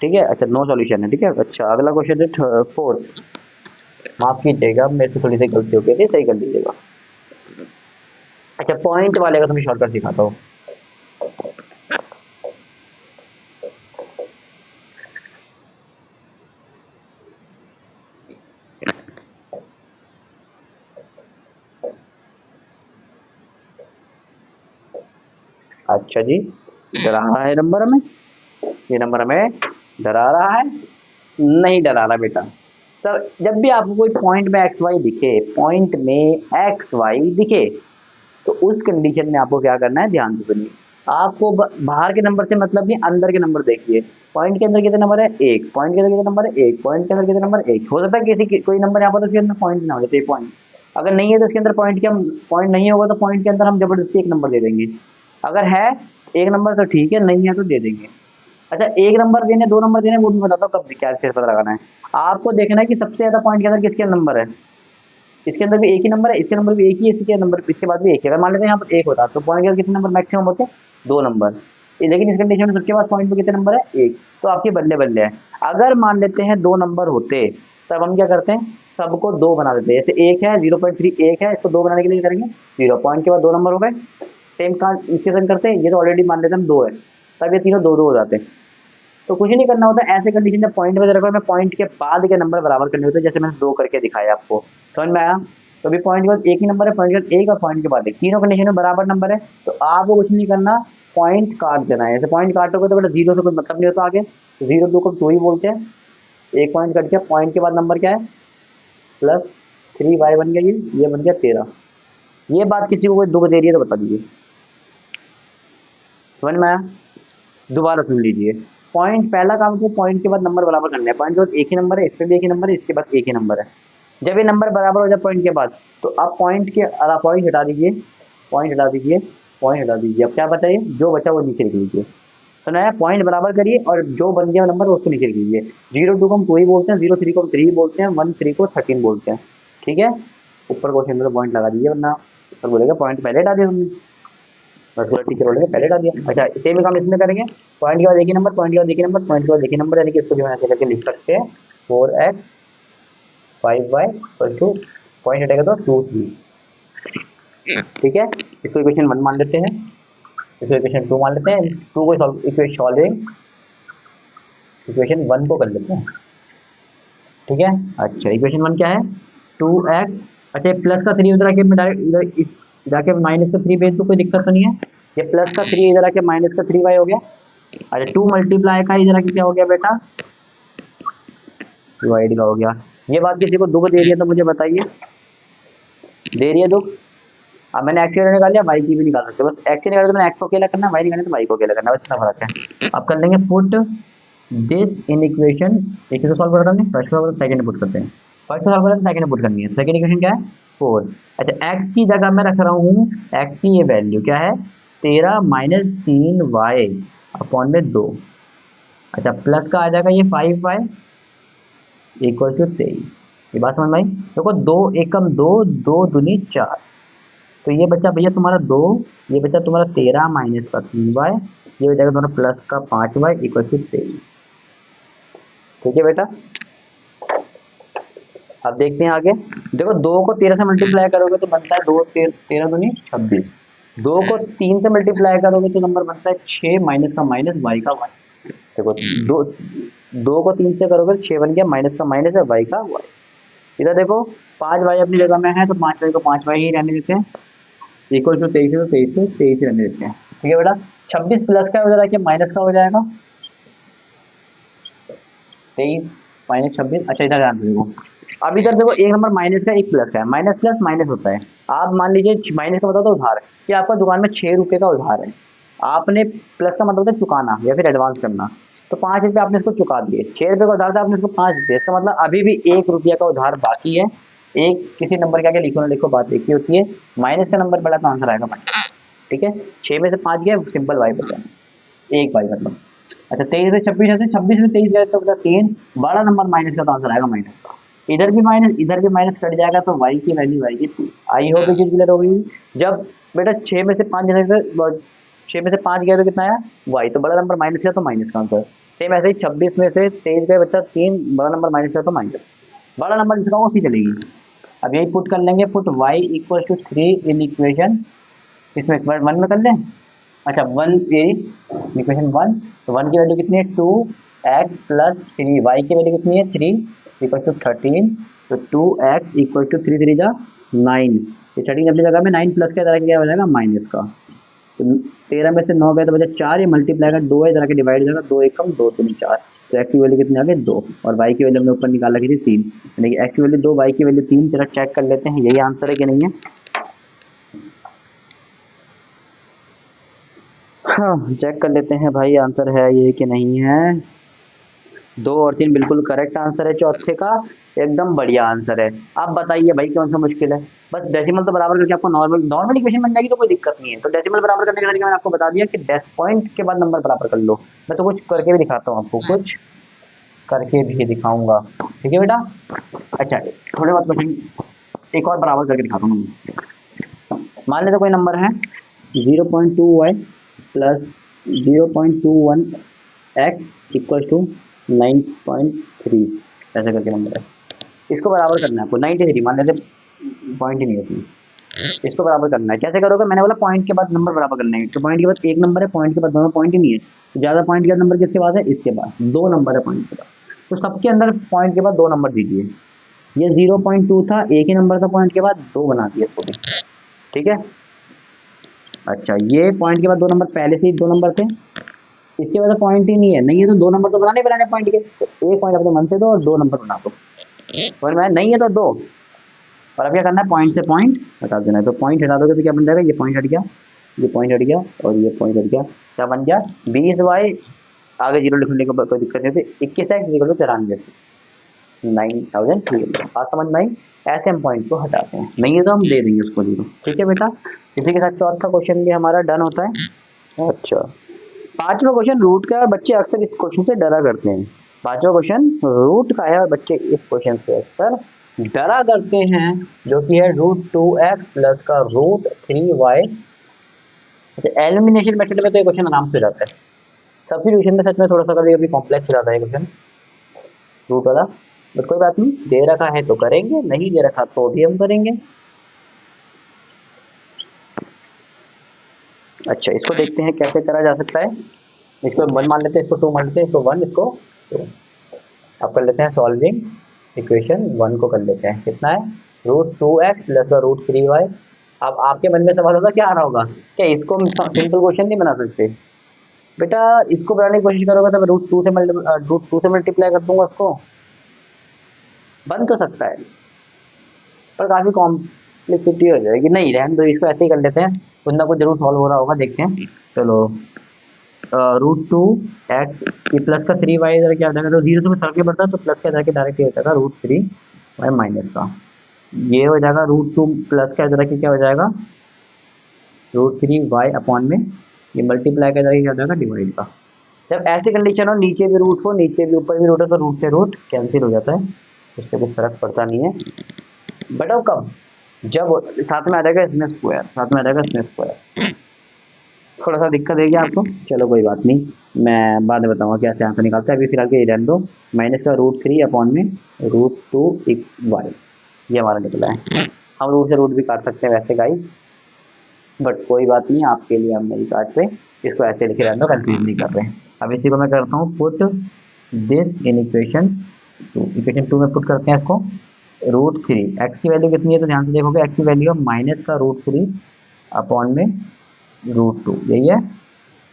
ठीक है। अच्छा नो सॉल्यूशन है, ठीक है। अच्छा अगला क्वेश्चन है फोर्थ, माफ कीजिएगा मेरे से थोड़ी सी गलती हो गई थी, सही कर लीजिएगा। अच्छा पॉइंट वाले का तुम्हें शॉर्टकट सिखाता हूँ। अच्छा जी, डरा रहा है नंबर हमें, ये नंबर हमें डरा रहा है, नहीं डरा रहा बेटा। सर जब भी आपको कोई पॉइंट में एक्स वाई दिखे, पॉइंट में एक्स वाई दिखे, तो उस कंडीशन में आपको क्या करना है, ध्यान से सुनिए। आपको बाहर के नंबर से मतलब नहीं, अंदर के नंबर देखिए। पॉइंट के अंदर कितने नंबर है, एक। पॉइंट के अंदर कितने नंबर है, एक। पॉइंट के अंदर कितने नंबर, एक। हो सकता है कोई नंबर यहाँ पर तो उसके अंदर पॉइंट ना हो जाए, पॉइंट अगर नहीं है तो उसके अंदर पॉइंट के, हम पॉइंट नहीं होगा तो पॉइंट के अंदर हम जबरदस्ती एक नंबर दे देंगे। अगर है एक नंबर तो ठीक है, नहीं है तो दे देंगे। अच्छा एक नंबर देने, दो नंबर देने, वो भी बताता हूँ कब क्या कैसे पता लगाना है। आपको देखना है कि सबसे ज्यादा पॉइंट के अंदर किसके नंबर है, इसके अंदर भी एक ही नंबर है, इसके नंबर भी एक ही है, इसके नंबर इसके बाद भी एक है। अगर मान लेते हैं यहाँ पर एक होता तो पॉइंट के अंदर कितने नंबर मैक्सिमम होते, दो नंबर। लेकिन इस कंडीशन में सबके पास पॉइंट पे कितने नंबर है, एक, तो आपके बल्ले बल्ले है। अगर मान लेते हैं दो नंबर होते, तब हम क्या करते हैं, सबको दो बना देते हैं। जैसे एक है 0.3, एक है, इसको दो बनाने के लिए क्या करेंगे, जीरो, पॉइंट के बाद दो नंबर हो गए, सेम का इक्वेशन करते हैं, ये तो ऑलरेडी मान लेते हैं हम दो है, तब ये तीनों दो दो हो जाते हैं। तो कुछ नहीं करना होता ऐसे कंडीशन में, पॉइंट में रखो, हमें पॉइंट के बाद के नंबर बराबर करने होते हैं, जैसे मैंने दो करके दिखाया आपको, समझ में आया। तो अभी पॉइंट के बाद एक ही नंबर है, पॉइंट के बाद एक और पॉइंट के बाद एक, तीनों कंडीशन में बराबर नंबर है, तो आपको कुछ नहीं करना, पॉइंट काट देना है। ऐसे पॉइंट काटोगे तो बेटा जीरो से कोई मतलब नहीं होता आगे, जीरो दो को दो ही बोलते हैं, एक पॉइंट कट गया, पॉइंट के बाद नंबर क्या है, +3y बन गया, ये बन गया 13। ये बात किसी को कोई दुख दे रही है तो बता दीजिए, समझ में आया। दोबारा सुन लीजिए, पॉइंट पहला काम को पॉइंट के बाद नंबर बराबर करना है, पॉइंट के बाद एक ही नंबर है, इस पे भी एक ही नंबर है, इसके बाद एक ही नंबर है। जब ये नंबर बराबर हो जाए पॉइंट के बाद, तो आप पॉइंट के पॉइंट हटा दीजिए, पॉइंट हटा दीजिए, पॉइंट हटा दीजिए। अब क्या बताइए, जो बचा वो नीचे लिख लीजिए, सुना है, पॉइंट बराबर करिए और जो बन गया नंबर उसको नीचे लिख लीजिए। 0 2 को हम 2 ही बोलते हैं, 0 3 को हम 3 बोलते हैं, 1 3 को 13 बोलते हैं, ठीक है। ऊपर क्वेश्चन में पॉइंट लगा दीजिए, वरना सर बोलेगा पॉइंट पहले हटा दिया तुमने, बस पूरा टीचर बोलेंगे पहले डाल दिया। अच्छा सेम काम इसमें करेंगे, पॉइंट के बाद एक ही नंबर, पॉइंट के बाद एक ही नंबर, पॉइंट के बाद एक ही नंबर, यानी कि इसको जो है ऐसे करके लिख सकते हैं, 4x 5y equal to, point हटेगा तो 2 3, ठीक है। इसको इक्वेशन 1 मान लेते हैं, इसको इक्वेशन 2 मान लेते हैं, 2 को सॉल्विंग इक्वेशन 1 को कर लेते हैं, ठीक है। अच्छा इक्वेशन 1 क्या है, 2x, अच्छा प्लस का 3 उधर आके मैं डायरेक्ट इधर जाके माइनस का 3 भेज दूँ, कोई दिक्कत तो नहीं है। ये प्लस का 3 इधर आके माइनस का 3y हो गया। अच्छा 2 मल्टीप्लाई का इधर आके क्या हो गया बेटा, डिवाइड का हो गया। ये बात किसी को दुख दे रही है तो मुझे बताइए, दे रही है दुख। अब मैंने एक्स की वैल्यू निकाल लिया, वाई की भी निकाल सकते हो, बस एक्स की निकाले तो मैंने एक्स को अकेला करना है, वाई निकाले तो वाई को अकेला करना है, बस इतना फर्क है। अब कर लेंगे पुट दिस इन इक्वेशन, एक से सॉल्व करता हूँ, फर्स्ट को सेकंड पुट करते हैं, फर्स्ट को सॉल्व करते हैं सेकंड पुट करनी है। सेकंड इक्वेशन क्या है, 4। अच्छा एक्स की जगह मैं रख रहा हूँ, एक्स की ये वैल्यू क्या है, 13 - 3y अपॉन में 2। अच्छा प्लस का आ जाएगा ये 5y इक्वल टू 23। ये बात समझ में आई। देखो 2 एकम 2, 2 दूनी 4, तो ये बचा भैया तुम्हारा 2, ये बचा तुम्हारा 13 माइनस का 3y, ये बचेगा तुम्हारा प्लस का 5y इक्वल टू 23, ठीक है बेटा। अब देखते हैं आगे, देखो 2 को 13 से मल्टीप्लाई करोगे तो बनता है 2 13 दूनी 26, 2 को 3 से मल्टीप्लाई करोगे तो नंबर बनता है 6 माइनस का माइनस वाई का वाई। देखो दो 2 को 3 से करोगे 6 बन गया, माइनस का माइनस है, वाई का वाई। इधर देखो 5y अपनी जगह में है तो 5y को 5y ही रहने देते हैं, इक्वल टू 23 है तो 23 से 23 रहने देते हैं, ठीक है बेटा। 26 प्लस का उधर आके माइनस का हो जाएगा, 23 - 26। अच्छा इधर ध्यान से देखो, अब इधर देखो एक नंबर माइनस का एक प्लस का है, माइनस प्लस माइनस होता है, आप मान लीजिए माइनस का मतलब होता है उधार, कि आपका दुकान में 6 रुपये का उधार है, आपने प्लस का मतलब होता है चुकाना या फिर एडवांस करना, तो 5 रुपये आपने इसको चुका दिए, 6 रुपये का उधार था, आपने इसको 5 रुपये, इसका मतलब अभी भी 1 रुपया का उधार बाकी है। एक किसी नंबर के आगे लिखो ना लिखो बात एक ही होती है, माइनस का नंबर बड़ा तो आंसर आएगा माइनस। ठीक है, 6 में से 5 गया, सिंपल वाई बचा, एक वाई मतलब। अच्छा 23 से 26 है, 26 में 23 गया तो बचा 3, बड़ा नंबर माइनस का तो आंसर आएगा माइनस का। इधर भी माइनस कट जाएगा तो वाई की वैल्यू आएगी 2। आई होप ये चीज क्लियर हो गई। जब बेटा 6 में से 5 जैसे 6 में से 5 गया तो कितना आया वाई, तो बड़ा नंबर माइनस का तो माइनस का आंसर। सेम ऐसे ही 26 में से 23 गए बच्चा 3, बड़ा नंबर माइनस का तो माइनस, बड़ा नंबर जिसका उसी चलेगी। अब यही पुट कर लेंगे, put y equal to 3 in equation, इसमें वन में कर लें। अच्छा वन इक्वेशन 1, तो 1 की वैल्यू कितनी है 2x प्लस 3, वाई की वैल्यू कितनी है 3 इक्वल टू 13, तो 2x इक्वल टू 3 3 जा 9, ये 13 अपनी जगह में 9 प्लस का तरह क्या हो जाएगा माइनस का, तो 13 में से 9 गए तो बचा 4, ये मल्टीप्लाई का 2 है तरह के डिवाइड हो जाएगा, 2 एकम 2 3 4, तो x की वैल्यू कितनी आ गई 2, और y की वैल्यू हमने ऊपर निकाल रखी थी 3, यानी कि x की वैल्यू 2 y की वैल्यू 3, जरा चेक कर लेते हैं यही आंसर है कि नहीं है। हाँ चेक कर लेते हैं भाई आंसर है ये कि नहीं है। 2 और 3 बिल्कुल करेक्ट आंसर है चौथे का, एकदम बढ़िया आंसर है। आप बताइए भाई कौन सा मुश्किल है, बस डेसिमल तो बराबर करके आपको नॉर्मल नॉर्मल इक्वेशन बन जाएगी तो कोई दिक्कत नहीं है। तो डेसिमल बराबर करने का तरीका मैंने आपको बता दिया कि डेस पॉइंट के बाद नंबर बराबर कर लो। मैं तो कुछ करके भी दिखाता हूँ आपको, कुछ करके भी दिखाऊंगा, ठीक है बेटा। अच्छा थोड़े बहुत क्वेश्चन एक और बराबर करके दिखाता हूँ। मान लेते कोई नंबर है 0.2y plus 0.21x equal to 9.3, ऐसे करके नंबर है, इसको बराबर करना है आपको। 93 मान लेते पॉइंट ही नहीं होती, इसको बराबर करना है। कैसे करोगे, मैंने बोला पॉइंट के बाद नंबर बराबर करना है, तो पॉइंट के बाद एक नंबर है, पॉइंट के बाद दोनों पॉइंट ही नहीं है, तो ज़्यादा पॉइंट का नंबर किसके पास है, इसके पास 2 नंबर है पॉइंट के बाद, तो सबके अंदर पॉइंट के बाद 2 नंबर दीजिए। ये 0.2 था, एक ही नंबर था पॉइंट के बाद, 2 बना दिया इसको भी, ठीक है। अच्छा ये पॉइंट के बाद 2 नंबर, पहले से ही 2 नंबर थे, इसके बाद पॉइंट ही नहीं है, नहीं है तो 2 नंबर तो बनाने पॉइंट के, तो एक पॉइंट अपने मन से दो और 2 नंबर बना दो, और मैं नहीं है तो 2, और अब क्या करना है पॉइंट से पॉइंट हटा देना है, तो पॉइंट हटा दोगे तो क्या बन जाएगा, ये पॉइंट हट गया, ये पॉइंट हट गया और ये पॉइंट हट गया, क्या बन गया 20y, आगे जीरो लिखने को कोई दिक्कत नहीं होती, 21x इक्वल टू 93, 9300। बात समझ में आई। ऐसे हम पॉइंट को हटाते हैं, नहीं है तो हम दे देंगे उसको जीरो, ठीक है बेटा। इसी के साथ चौथा क्वेश्चन भी हमारा डन होता है। अच्छा पांचवा क्वेश्चन रूट का है, और बच्चे अक्सर इस क्वेश्चन से डरा करते हैं। पांचवा क्वेश्चन रूट का है और बच्चे इस क्वेश्चन से अक्सर डरा करते हैं, जो कि है √2x प्लस का √3y। अच्छा एलिमिनेशन मेथड में तो ये क्वेश्चन आराम से जाता है, सब्स्टिट्यूशन में सच में थोड़ा सा कभी कभी कॉम्प्लेक्स हो जाता है क्वेश्चन रूट वाला, बट कोई बात नहीं, दे रखा है तो करेंगे, नहीं दे रखा तो भी हम करेंगे। अच्छा इसको देखते हैं कैसे करा जा सकता है, इसको 1 मान लेते हैं, इसको 2 मान लेते हैं, इसको 1 इसको 2। अब कर लेते हैं सॉल्विंग, इक्वेशन 1 को कर लेते हैं, कितना है √2x प्लस का √3y। अब आपके मन में सवाल होगा क्या आ रहा होगा, क्या इसको सिंपल क्वेश्चन नहीं बना सकते बेटा, इसको बनाने की कोशिश करोगे तो मैं √2 से मल्टीप्लाई कर दूंगा, उसको बन तो सकता है पर काफ़ी कॉम्प्लेक्सिटी हो जाएगी, नहीं रहने दो, इसको ऐसे ही कर लेते हैं, कुछ ना कुछ जरूर सॉल्व हो रहा होगा, देखते हैं। चलो √2x प्लस का 3y इधर क्या हो जाएगा, तो 0 से में सर्कल बढ़ता है तो प्लस का जाके डायरेक्ट हो जाएगा √3y माइनस का, ये हो जाएगा √2 प्लस का इधर क्या हो जाएगा √3y अपॉन में, ये मल्टीप्लाई का इधर क्या हो जाएगा डिवाइड का। जब ऐसी कंडीशन हो नीचे भी रूट हो नीचे भी ऊपर भी रूट हो तो रूट से रूट कैंसिल हो जाता है, उससे कुछ फर्क पड़ता नहीं है। बट अब कब, जब साथ में आ जाएगा इसमें स्क्वायर, साथ में आ जाएगा इसमें स्क्वायर, थोड़ा सा दिक्कत है क्या आपको, चलो कोई बात नहीं, मैं बाद में बताऊंगा कैसे आंसर निकालते हैं, अभी फिलहाल के ये रहने दो। माइनस का √3 अपॉन में √2y, ये हमारा निकला है। हम रूट से रूट भी काट सकते हैं वैसे गाइस, बट कोई बात नहीं, आपके लिए हम नहीं काट रहे, इसको ऐसे लिखे रहने दो, कंफ्यूज नहीं कर रहे हैं। अब इसी को मैं करता हूँ पुट दिस इन इक्वेशन 2 में पुट करते हैं इसको, √3 एक्स की वैल्यू कितनी है तो ध्यान से देखोगे, एक्स की वैल्यू है माइनस का √3 अपॉन में √2, यही है,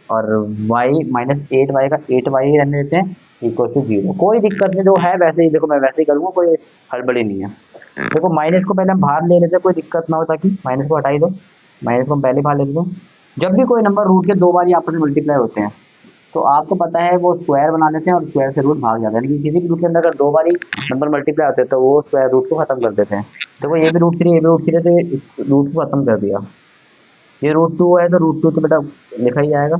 और y माइनस 8y का 8y ही रहने देते हैं इक्वल टू 0, कोई दिक्कत नहीं, जो है वैसे ही देखो, मैं वैसे ही करूँगा, कोई हड़बड़ी नहीं है। देखो माइनस को पहले हम बाहर ले लेते हैं, कोई दिक्कत ना हो, ताकि माइनस को हटा ही दो। माइनस को हम पहले बाहर ले लेते हैं। जब भी कोई नंबर रूट के 2 बार आपस में मल्टीप्लाई होते हैं तो आपको पता है वो स्क्वायर बना लेते हैं और स्क्वायर से रूट भाग जाता है, लेकिन किसी भी रूट के अंदर अगर 2 बार ही नंबर मल्टीप्लाई होते हैं तो वो स्क्वायर रूट को खत्म कर देते हैं। देखो ये भी रूट 3, ये भी रूट 3, तो इस रूट को खत्म कर दिया। ये रूट 2 है तो रूट 2 तो बेटा लिखा ही जाएगा।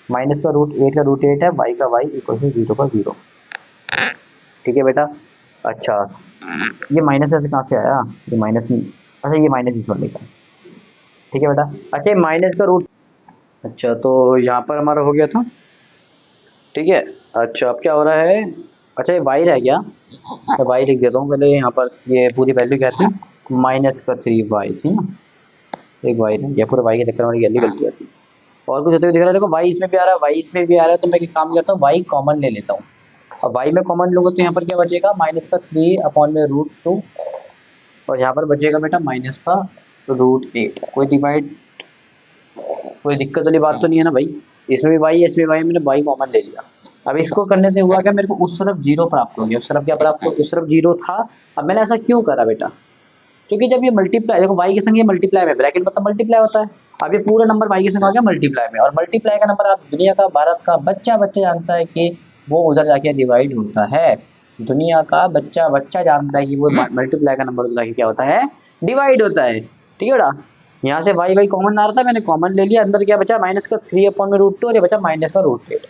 माइनस का रूट 8 का रूट 8 है, वाई का वाई इक्वल टू 0 का 0। ठीक है बेटा। अच्छा ये माइनस ऐसे कहाँ से आया, ये माइनस नहीं, अच्छा ये माइनस इस वाले का। ठीक है बेटा। अच्छा ये माइनस का रूट, अच्छा तो यहाँ पर हमारा हो गया था। ठीक है। अच्छा अब क्या हो रहा है, अच्छा ये वाई रह गया, मैं वाई लिख देता हूँ पहले। यहाँ पर ये पूरी वैल्यू क्या थी, माइनस का 3y थी ना, एक वाई है, या पूरे वाई के चक्कर में गली गलती आती है। और कुछ होते हुए दिख रहा है, देखो वाई इसमें भी आ रहा है, वाई इसमें भी आ रहा है, तो मैं एक काम करता हूँ, वाई कॉमन ले लेता हूँ। अब वाई में कॉमन लूँगा तो यहाँ पर क्या बचेगा, माइनस का 3 अपॉन में रूट 2, और यहाँ पर बचेगा बेटा माइनस का रूट 8। कोई दिक्कत वाली बात तो नहीं है ना भाई, इसमें भी वाई है, इसमें वाई, मैंने वाई कॉमन ले लिया। अब इसको करने से हुआ क्या, मेरे को उस तरफ जीरो प्राप्त हो गया, उस तरफ क्या प्राप्त हो, उस तरफ जीरो था। अब मैंने ऐसा क्यों करा बेटा, क्योंकि जब ये मल्टीप्लाई, देखो वाई के संग ये मल्टीप्लाई में, ब्रैकेट मतलब मल्टीप्लाई होता है। अब ये पूरा नंबर वाई के संग आ गया मल्टीप्लाई में, और मल्टीप्लाई का नंबर आप दुनिया का, भारत का बच्चा बच्चा जानता है कि वो उधर जाके डिवाइड होता है। दुनिया का बच्चा बच्चा जानता है कि वो मल्टीप्लाई का नंबर उधर जाके क्या होता है, डिवाइड होता है। ठीक है बेटा। यहाँ से वाई वाई कॉमन आ रहा था, मैंने कॉमन ले लिया, अंदर क्या बचा, माइनस का 3 अपॉन में रूट 2, और ये बचा माइनस का रूट 8।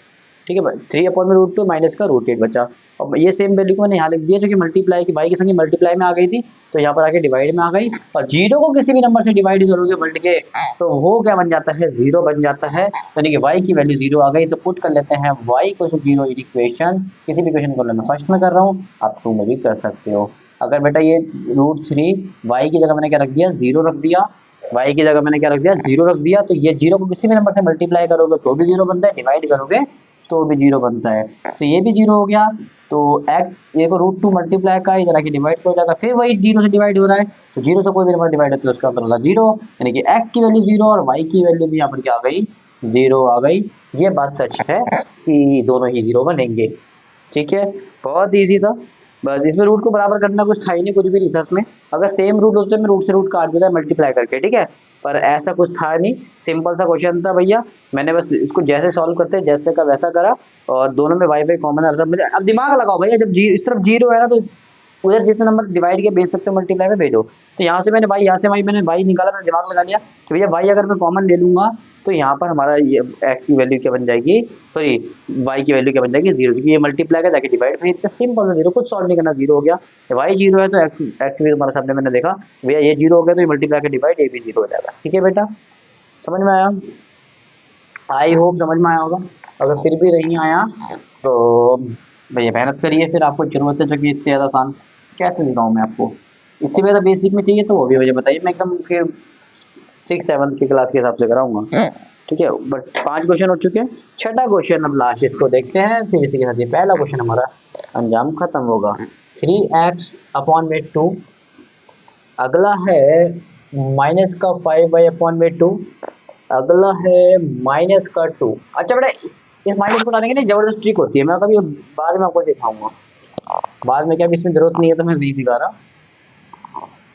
ठीक है भाई, 3 अपॉन में रूट 2 माइनस का रूट 8 बचा। और ये सेम वैल्यू को मैंने यहाँ लिख दिया, जो कि मल्टीप्लाई की वाई के संग मल्टीप्लाई में आ गई थी, तो यहाँ पर आके डिवाइड में आ गई। और जीरो को किसी भी नंबर से डिवाइड करोगे वर्ल्ड के, तो वो क्या बन जाता है, जीरो बन जाता है। यानी कि वाई की वैल्यू जीरो आ गई, तो पुट कर लेते हैं वाई को जीरो इन इक्वेशन। किसी भी इक्वेशन को मैं फर्स्ट में कर रहा हूँ, आप टू में भी कर सकते हो। अगर बेटा ये रूट 3 वाई की जगह मैंने क्या रख दिया, जीरो रख दिया, वाई की जगह मैंने क्या रख दिया, जीरो रख दिया, तो ये जीरो को किसी भी नंबर से मल्टीप्लाई करोगे तो भी जीरो बनता है, डिवाइड करोगे तो भी जीरो बनता है। तो ये भी जीरो हो गया, तो एक्स ये को रूट 2 मल्टीप्लाई का इधर आके डिवाइड हो जाएगा, फिर वही जीरो से डिवाइड हो रहा है, तो जीरो से कोई भी नंबर डिवाइड होता है उसका आंसर होगा जीरो। यानी कि एक्स की वैल्यू जीरो और वाई की वैल्यू भी यहाँ पर क्या आ गई, जीरो आ गई। ये बात सच है कि दोनों ही जीरो बनेंगे। ठीक है, बहुत ईजी था। बस इसमें रूट को बराबर करना कुछ था ही नहीं, कुछ भी नहीं था इसमें। अगर सेम रूट होते मैं रूट से रूट काट देता मल्टीप्लाई करके, ठीक है, पर ऐसा कुछ था नहीं, सिंपल सा क्वेश्चन था भैया। मैंने बस इसको जैसे सॉल्व करते जैसे का वैसा करा, और दोनों में वाई फाई कॉमन आ रहा था। अब दिमाग लगाओ भैया, जब इस तरफ जीरो है ना, तो उधर जितने नंबर डिवाइड के भेज सकते हो मल्टीप्लाई में भेजो। तो यहाँ से मैंने भाई, यहाँ से भाई मैंने वाई निकाला, मैंने दिमाग लगा लिया कि भैया वाई अगर मैं कॉमन ले लूंगा तो यहाँ पर हमारा ये एक्स की वैल्यू क्या बन जाएगी, सॉरी वाई की वैल्यू क्या बन जाएगी, जीरो, क्योंकि ये मल्टीप्लाई का जाके डिवाइड में, इतना सिंपल जीरो, कुछ सॉल्व नहीं करना, जीरो हो गया। वाई जीरो है तो एक्स भी हमारे सामने मैंने देखा, भैया ये जीरो हो गया तो ये मल्टीप्लाई का डिवाइड, ये भी जीरो हो जाएगा। ठीक है बेटा, समझ में आया, आई होप समझ में आया होगा। अगर फिर भी नहीं आया तो भैया मेहनत करिए, फिर आपको जरूरत है जो कि इससे ज़्यादा आसान कैसे दिखाऊँ मैं आपको। इससे ज़्यादा बेसिक में चाहिए तो वो भी मुझे बताइए, मैं एकदम फिर 6-7 की क्लास के हिसाब से कराऊंगा। ठीक है, बट 5 क्वेश्चन हो चुके हैं, छठा क्वेश्चन अब लास्ट, इसको देखते हैं, फिर इसी के साथ ये पहला क्वेश्चन हमारा अंजाम खत्म होगा। 3x अपॉन में 2, अगला है माइनस का 5y अपॉन में 2, अगला है माइनस का 2। अच्छा बेटा इस माइनस को डालेंगे नहीं, जबरदस्त ट्रिक होती है, मैं कभी बाद में आपको दिखाऊंगा, बाद में क्या, इसमें जरूरत नहीं है तो मैं नहीं सिखा रहा।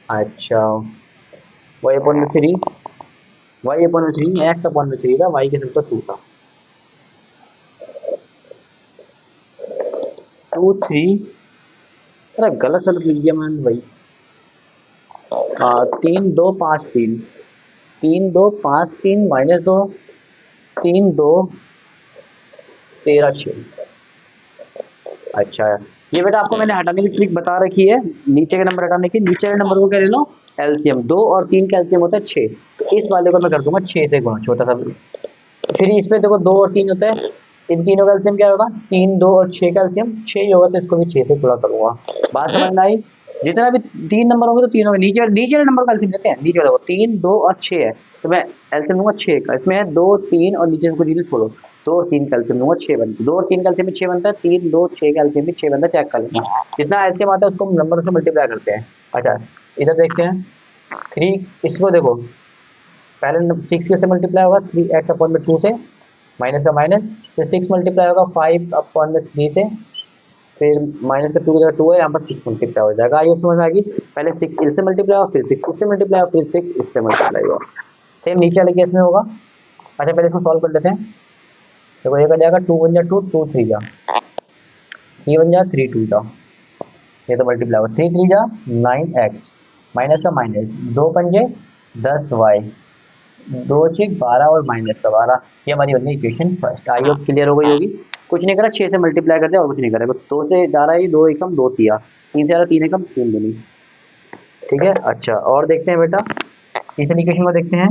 अच्छा y अपॉन में 3, y अपॉन में 3, x अपॉन में 3 था, y के साथ 2 था, 2 3, अरे गलत गलत लिख दिया मैंने भाई। 3 2 5 3, 3 2 5 3 माइनस 2, 3 2 13 6। अच्छा ये बेटा आपको मैंने हटाने की ट्रिक बता रखी है, नीचे के नंबर हटाने की, नीचे के नंबर को क्या ले लो, एलसीएम, 2 और 3 का एलसीएम होता है 6, तो इस वाले को मैं कर दूंगा 6 से गुणा, छोटा सा। फिर इसमें देखो 2 और 3 होता है, इन तीनों का एलसीएम क्या होगा, 3 2 और 6 का एलसीएम 6 ही होगा, तो इसको भी 6 से गुणा करूंगा। बात समझ में आई। जितना भी 3 नंबर होंगे तो तीनों में नीचे वाले नंबर का एलसीएम लेते हैं, नीचे वाले को 3 2 और 6 है, तो मैं एलसीएम लूंगा 6 का, इसमें है 2 3 और नीचे को जीरो छोड़ो, 2 और 3 का एलसीएम लूंगा 6 बनता है, 2 और 3 का एलसीएम में 6 बनता है, 3 2 6 का एलसीएम में 6 बनता है, चेक कर लेना, जितना एलसीएम आता है उसको हम नंबर से मल्टीप्लाई करते हैं। अच्छा इधर देखते हैं 3, इसको देखो पहले 6 के से मल्टीप्लाई होगा, 3x अपॉन में 2 से, माइनस का माइनस, फिर 6 मल्टीप्लाई होगा 5 अपॉन में 3 से, फिर माइनस का 2 की जगह 2 है, यहाँ पर 6 मल्टीप्लाई हो जाएगा। आइए समझ आ गई। पहले 6 इससे मल्टीप्लाई हुआ, फिर 6 इससे मल्टीप्लाई हुआ, फिर 6 इससे मल्टीप्लाई हुआ। सेम नीचे वाले केस में होगा। अच्छा पहले इसको सॉल्व कर लेते हैं। देखो ये कर जाएगा 2 वन जा 2, 2 3 जा 3 वन जा 3 2 जा, ये तो मल्टीप्लाई होगा। 3 3 जा 9x, माइनस का माइनस, 2 पंजे 10y, 2 6 12 और माइनस का 12। ये हमारी होगी equation first. I hope clear हो गई होगी। कुछ नहीं करा, 6 से मल्टीप्लाई कर दिया और कुछ नहीं करा। 2 से जा रहा है 2 एकम 2 तिया, 3 से जा रहा 3 एकम 3 दूनी। ठीक है। अच्छा और देखते हैं बेटा तीसरी इक्वेशन को देखते हैं।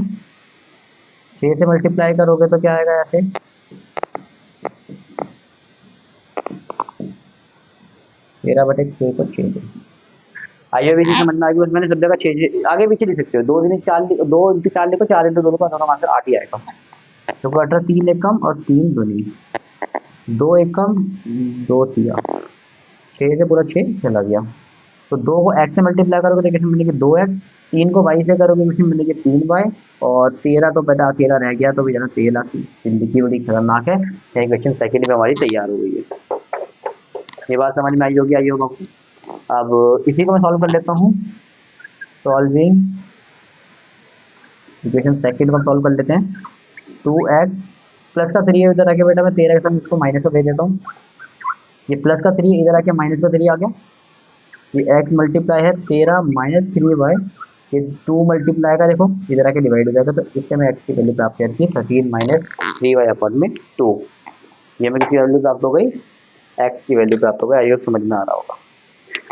6 से मल्टीप्लाई करोगे तो क्या आएगा ऐसे, 13/6 को 6 दो। आइए भी समझ में आ गई। मैंने सब जगह 6 आगे पीछे लिख सकते हो। 2 दिन 4, 2 इंटू 4 लिखो, 4 इंटू 2 लिखो, दोनों का आंसर 8 ही आएगा। तो 18 3 एकम और 3 दूनी, 2 एकम 2 तिया, 6 से पूरा 6 चला गया। तो 2 को x से मल्टीप्लाई करोगे तो इक्वेशन मिलेगी 2x, 3 को y से करोगे इक्वेशन मिलेगी 3y, और 13 तो बेटा अकेला रह गया तो भैया 13 की जिंदगी बड़ी खतरनाक है। इक्वेशन सेकंड में हमारी तैयार हो गई है। ये बात समझ में आई होगी, आई होगा आपको। अब इसी को मैं सॉल्व कर लेता हूँ। सॉल्विंग इक्वेशन सेकंड को सॉल्व कर लेते हैं। 2x प्लस का 3 इधर आके बेटा मैं 13 के साथ इसको माइनस को भेज देता हूँ। ये प्लस का 3 इधर आके माइनस का 3 आ गया। ये x मल्टीप्लाई है 13 माइनस 3y, ये 2 मल्टीप्लाई का देखो इधर आके डिवाइड हो जाएगा। तो इससे मैं x की वैल्यू प्राप्त करती है 13 माइनस 3y अपॉन में 2। ये मैं किसी वैल्यू प्राप्त हो गई, x की वैल्यू प्राप्त हो गई। आई होप समझ में आ रहा होगा।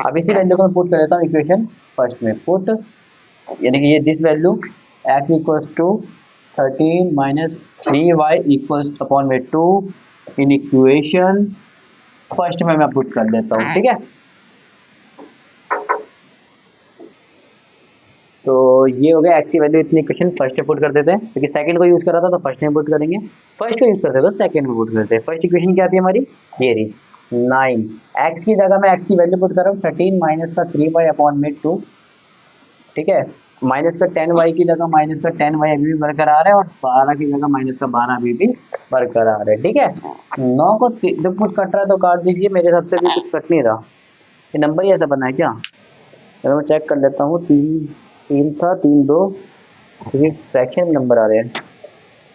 अब इसी वैल्यू को मैं पुट कर देता हूँ इक्वेशन फर्स्ट में। पुट यानी कि ये this value x equals to 13 minus 3y equals upon में 2 इन इक्वेशन फर्स्ट में मैं पुट कर देता हूँ। ठीक है। तो ये हो गया x की वैल्यू इतनी इक्वेशन फर्स्ट में पुट कर देते हैं, क्योंकि सेकंड को यूज कर रहा था तो फर्स्ट में पुट करेंगे। फर्स्ट को यूज करते तो सेकंड में पुट करते हैं। फर्स्ट इक्वेशन क्या थी हमारी, ये रही 9। x की जगह मैं x की वैल्यू पुट कर रहा हूँ 13 माइनस का 3y अपॉन में 2। ठीक है। माइनस का 10y की जगह माइनस का 10y अभी भी बरकरार है, और 12 की जगह माइनस का 12 अभी भी बरकरार है। ठीक है। 9 को जब कुछ कट रहा है तो काट दीजिए, मेरे हिसाब से भी कुछ कट नहीं रहा। ये नंबर ही ऐसा बना है क्या, चलो मैं चेक कर लेता हूँ। 3 था 3 2, क्योंकि फ्रैक्शन नंबर आ रहे हैं।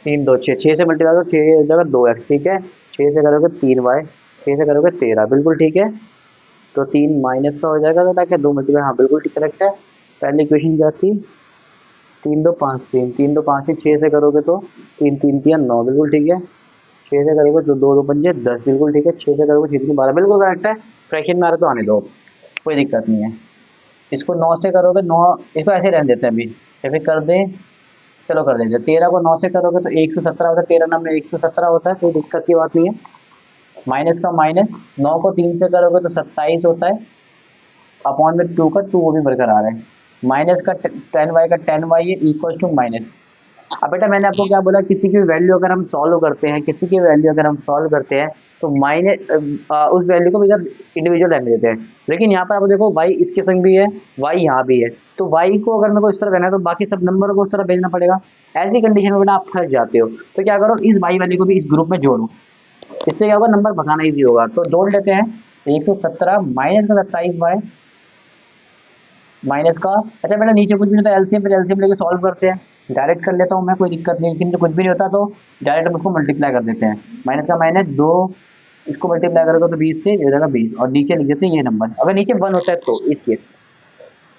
3 2 6, 6 से मल्टीप्लाई करो 6 जगह 2x। ठीक है। 6 से करोगे 3y, 6 से करोगे 13, बिल्कुल ठीक है। तो 3 माइनस का हो जाएगा तो क्या 2 मल्टीप्लाई, हाँ बिल्कुल ठीक करेक्ट है। पहली इक्वेशन क्या थी, 3 2 5 3, 3 2 5 3, 6 से करोगे तो 3 3 3 9, बिल्कुल ठीक है। 6 से करोगे तो 2 2 पंजे 10, बिल्कुल ठीक है। 6 से करोगे 6 3 12, बिल्कुल करेक्ट है। फ्रैक्शन में आ रहा तो आने दो, कोई दिक्कत नहीं है। इसको 9 से करोगे 9, इसको ऐसे रहने देते हैं अभी, या फिर कर दें, चलो कर देंगे। 13 को 9 से करोगे तो 117 होता है, 13 9 में 117 होता है, कोई दिक्कत की बात नहीं है। माइनस का माइनस, 9 को 3 से करोगे तो 27 होता है, अपॉन में 2 का 2 वो भी बरकरार है। माइनस का 10y का 10y है इक्वल टू माइनस। अब बेटा मैंने आपको क्या बोला, किसी की वैल्यू अगर हम सॉल्व करते हैं, किसी की वैल्यू अगर हम सॉल्व करते हैं तो माइनस उस वैल्यू को भी इधर इंडिविजुअल रहने देते हैं। लेकिन यहाँ पर आप देखो y इसके संग भी है, y यहाँ भी है, तो y को अगर मेरे को इस तरह रहना है तो बाकी सब नंबरों को उस तरह भेजना पड़ेगा। ऐसी कंडीशन में बेटा आप फंस जाते हो, तो क्या करो, इस y वैल्यू को भी इस ग्रुप में जोड़ो, इससे क्या होगा, नंबर भगाना ईजी होगा। तो जोड़ लेते हैं 117 माइनस का 27y माइनस का, अच्छा बेटा नीचे कुछ भी नहीं, तो एलसीएम, फिर एलसीएम लेके सॉल्व करते हैं। डायरेक्ट कर लेता हूँ मैं, कोई दिक्कत नहीं। लेकिन कुछ भी नहीं होता तो डायरेक्ट हम उसको मल्टीप्लाई कर देते हैं। माइनस का माइनस 2, इसको मल्टीप्लाई करोगे तो 20 से हो जाएगा 20, और नीचे लिख देते हैं ये नंबर। अगर नीचे 1 होता है तो इस केस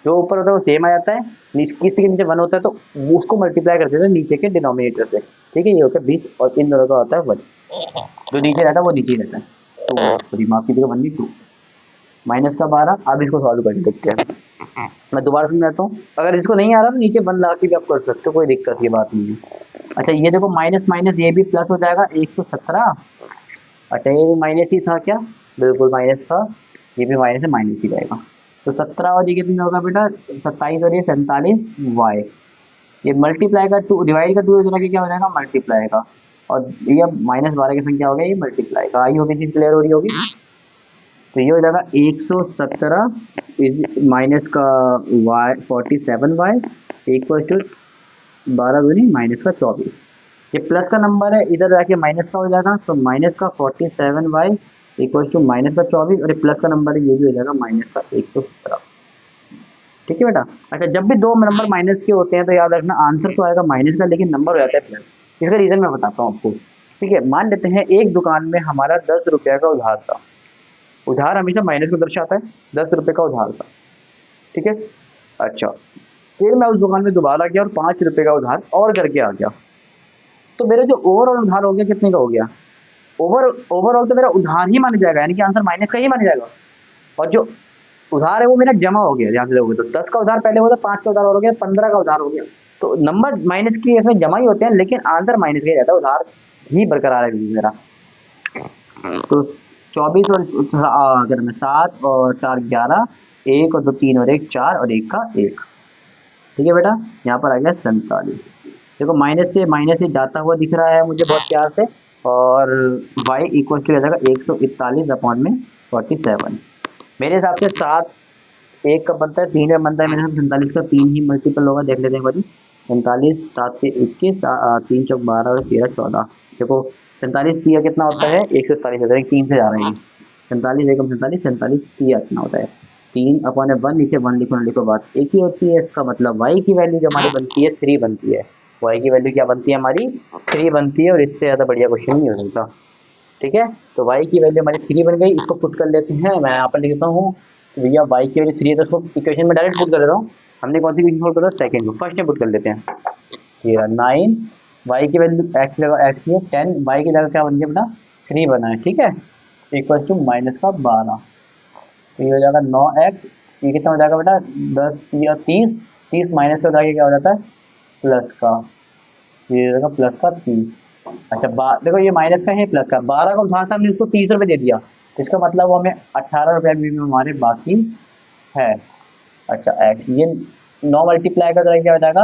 जो ऊपर होता है वो सेम आ जाता है, किसी के नीचे 1 होता है तो उसको मल्टीप्लाई कर देते हैं नीचे के डिनोमिनेटर से। ठीक है। ये होता है 20, और इन दोनों का होता है 1, जो नीचे रहता है वो नीचे ही रहता है। तो सॉरी माफ कीजिएगा, 1 नहीं 2, माइनस का 12। अब इसको सॉल्व कर देखते हैं, मैं दोबारा समझाता हूँ। अगर इसको नहीं आ रहा तो नीचे 1 लगा के भी आप कर सकते हो, कोई दिक्कत की बात नहीं है। अच्छा ये देखो माइनस माइनस ये भी प्लस हो जाएगा 117। अच्छा ये भी माइनस ही था क्या, बिल्कुल माइनस था, ये भी माइनस है, माइनस ही रहेगा। तो 17 और ये कितना होगा बेटा, 27 और ये 47y, ये मल्टीप्लाई का 2 डिवाइड का 2 हो जाएगा, क्या हो जाएगा मल्टीप्लाई का, और ये माइनस 12 की संख्या हो गया, ये मल्टीप्लाई का। आई होगी चीज क्लियर हो रही होगी। तो ये हो जाएगा 117 माइनस का y 47y इक्वल टू 12 दूनी माइनस का 24। ये प्लस का नंबर है, इधर जाके माइनस का हो जाएगा, तो माइनस का 47y इक्वल टू माइनस का 24 और प्लस का नंबर है ये भी हो जाएगा माइनस का 117। ठीक है बेटा। अच्छा, जब भी दो नंबर माइनस के होते हैं तो याद रखना आंसर तो आएगा माइनस का लेकिन नंबर हो जाता है प्लस। इसका रीजन मैं बताता हूँ आपको। ठीक है, मान लेते हैं एक दुकान में हमारा 10 रुपया का उधार था। उधार हमेशा माइनस को दर्शाता है, 10 रुपये का उधार था। ठीक है। अच्छा, फिर मैं उस दुकान में दोबारा गया और 5 रुपये का उधार और करके आ गया, तो मेरा जो ओवरऑल उधार हो गया कितने का हो गया? ओवरऑल तो मेरा उधार ही माना जाएगा, यानी कि आंसर माइनस का ही माना जाएगा। और जो उधार है वो मेरा जमा हो गया, ध्यान से देखोगे तो 10 का उधार पहले होता, 5 का उधार हो गया, 15 का उधार हो गया। तो नंबर माइनस के इसमें जमा ही होते हैं लेकिन आंसर माइनस का ही रहता है, उधार ही बरकरार है मेरा। तो 24 और अगर मैं 7 और 4 11, 1 और 2 3 और 1 4 और 1 का 1। ठीक है बेटा, यहाँ पर आ गया 47। देखो माइनस से जाता हुआ दिख रहा है मुझे बहुत प्यार से, और y इक्वल टू हो जाएगा 141 अपॉन में 47। मेरे हिसाब से 7 1 का बनता है, 3 का बनता है, मेरे हिसाब से 47 का 3 ही मल्टीपल होगा। देख लेते हैं भाई, 47 7 से 21, 3 चौक 12 और 13 14। देखो 47 तिया कितना होता है? 147 होता है, 3 से जा रहे हैं। 47 एकम 47, 47 तिया कितना होता है? 3 अपॉन 1, नीचे 1 लिखो, लिखो, बात एक ही होती है। इसका मतलब y की वैल्यू जो हमारी बनती है 3 बनती है। y की वैल्यू क्या बनती है हमारी? 3 बनती है, और इससे ज़्यादा बढ़िया क्वेश्चन नहीं हो सकता। ठीक है, तो y की वैल्यू हमारी 3 बन गई। इसको पुट कर लेते हैं, मैं यहाँ पर लिखता हूँ भैया y की वैल्यू 3 है तो इसको इक्वेशन में डायरेक्ट पुट कर देता हूँ। हमने कौन सी इक्वेशन पुट करा? सेकंड को, फर्स्ट में पुट कर लेते हैं। ये 9, y की वैल्यू x लगा, x में 10, y की जगह क्या बन गया बेटा? 3 बना है। ठीक है, इक्वल टू माइनस का 12, तो ये हो जाएगा 9x। ये कितना हो जाएगा बेटा? 10 या 30, 30 माइनस का जाके क्या हो जाता है? प्लस का, ये हो जाएगा प्लस का 30। अच्छा, देखो ये माइनस का है, प्लस का 12 का उधार था, हमने उसको 30 रुपये दे दिया, इसका मतलब वो हमें 18 रुपये में हमारे बाकी है। अच्छा, एक्स ये 9 मल्टीप्लाई का तो क्या हो जाएगा?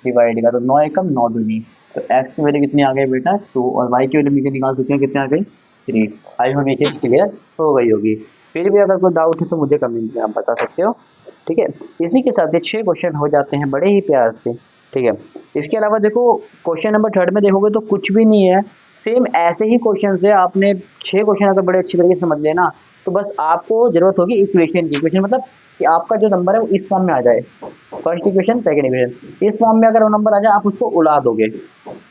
डिवाइड का, तो 9 एकम 9 दूनी, तो एक्स की वैल्यू कितनी आ गई बेटा? 2, और वाई की वैल्यू मुझे निकाल सकते हैं कितने आ गई? 3। आई होप ये चीज़ क्लियर हो गई होगी। फिर भी अगर कोई डाउट है तो मुझे कमेंट में आप बता सकते हो। ठीक है, इसी के साथ ये 6 क्वेश्चन हो जाते हैं बड़े ही प्यार से। ठीक है, इसके अलावा देखो क्वेश्चन नंबर 3 में देखोगे तो कुछ भी नहीं है, सेम ऐसे ही क्वेश्चन है। आपने 6 क्वेश्चन अगर बड़े अच्छी तरीके से समझ लेना तो बस आपको जरूरत होगी इक्वेशन की। इक्वेशन मतलब कि आपका जो नंबर है वो इस फॉर्म में आ जाए, फर्स्ट इक्वेशन सेकंड इक्वेशन, इस फॉर्म में अगर वो नंबर आ जाए आप उसको उड़ा दोगे।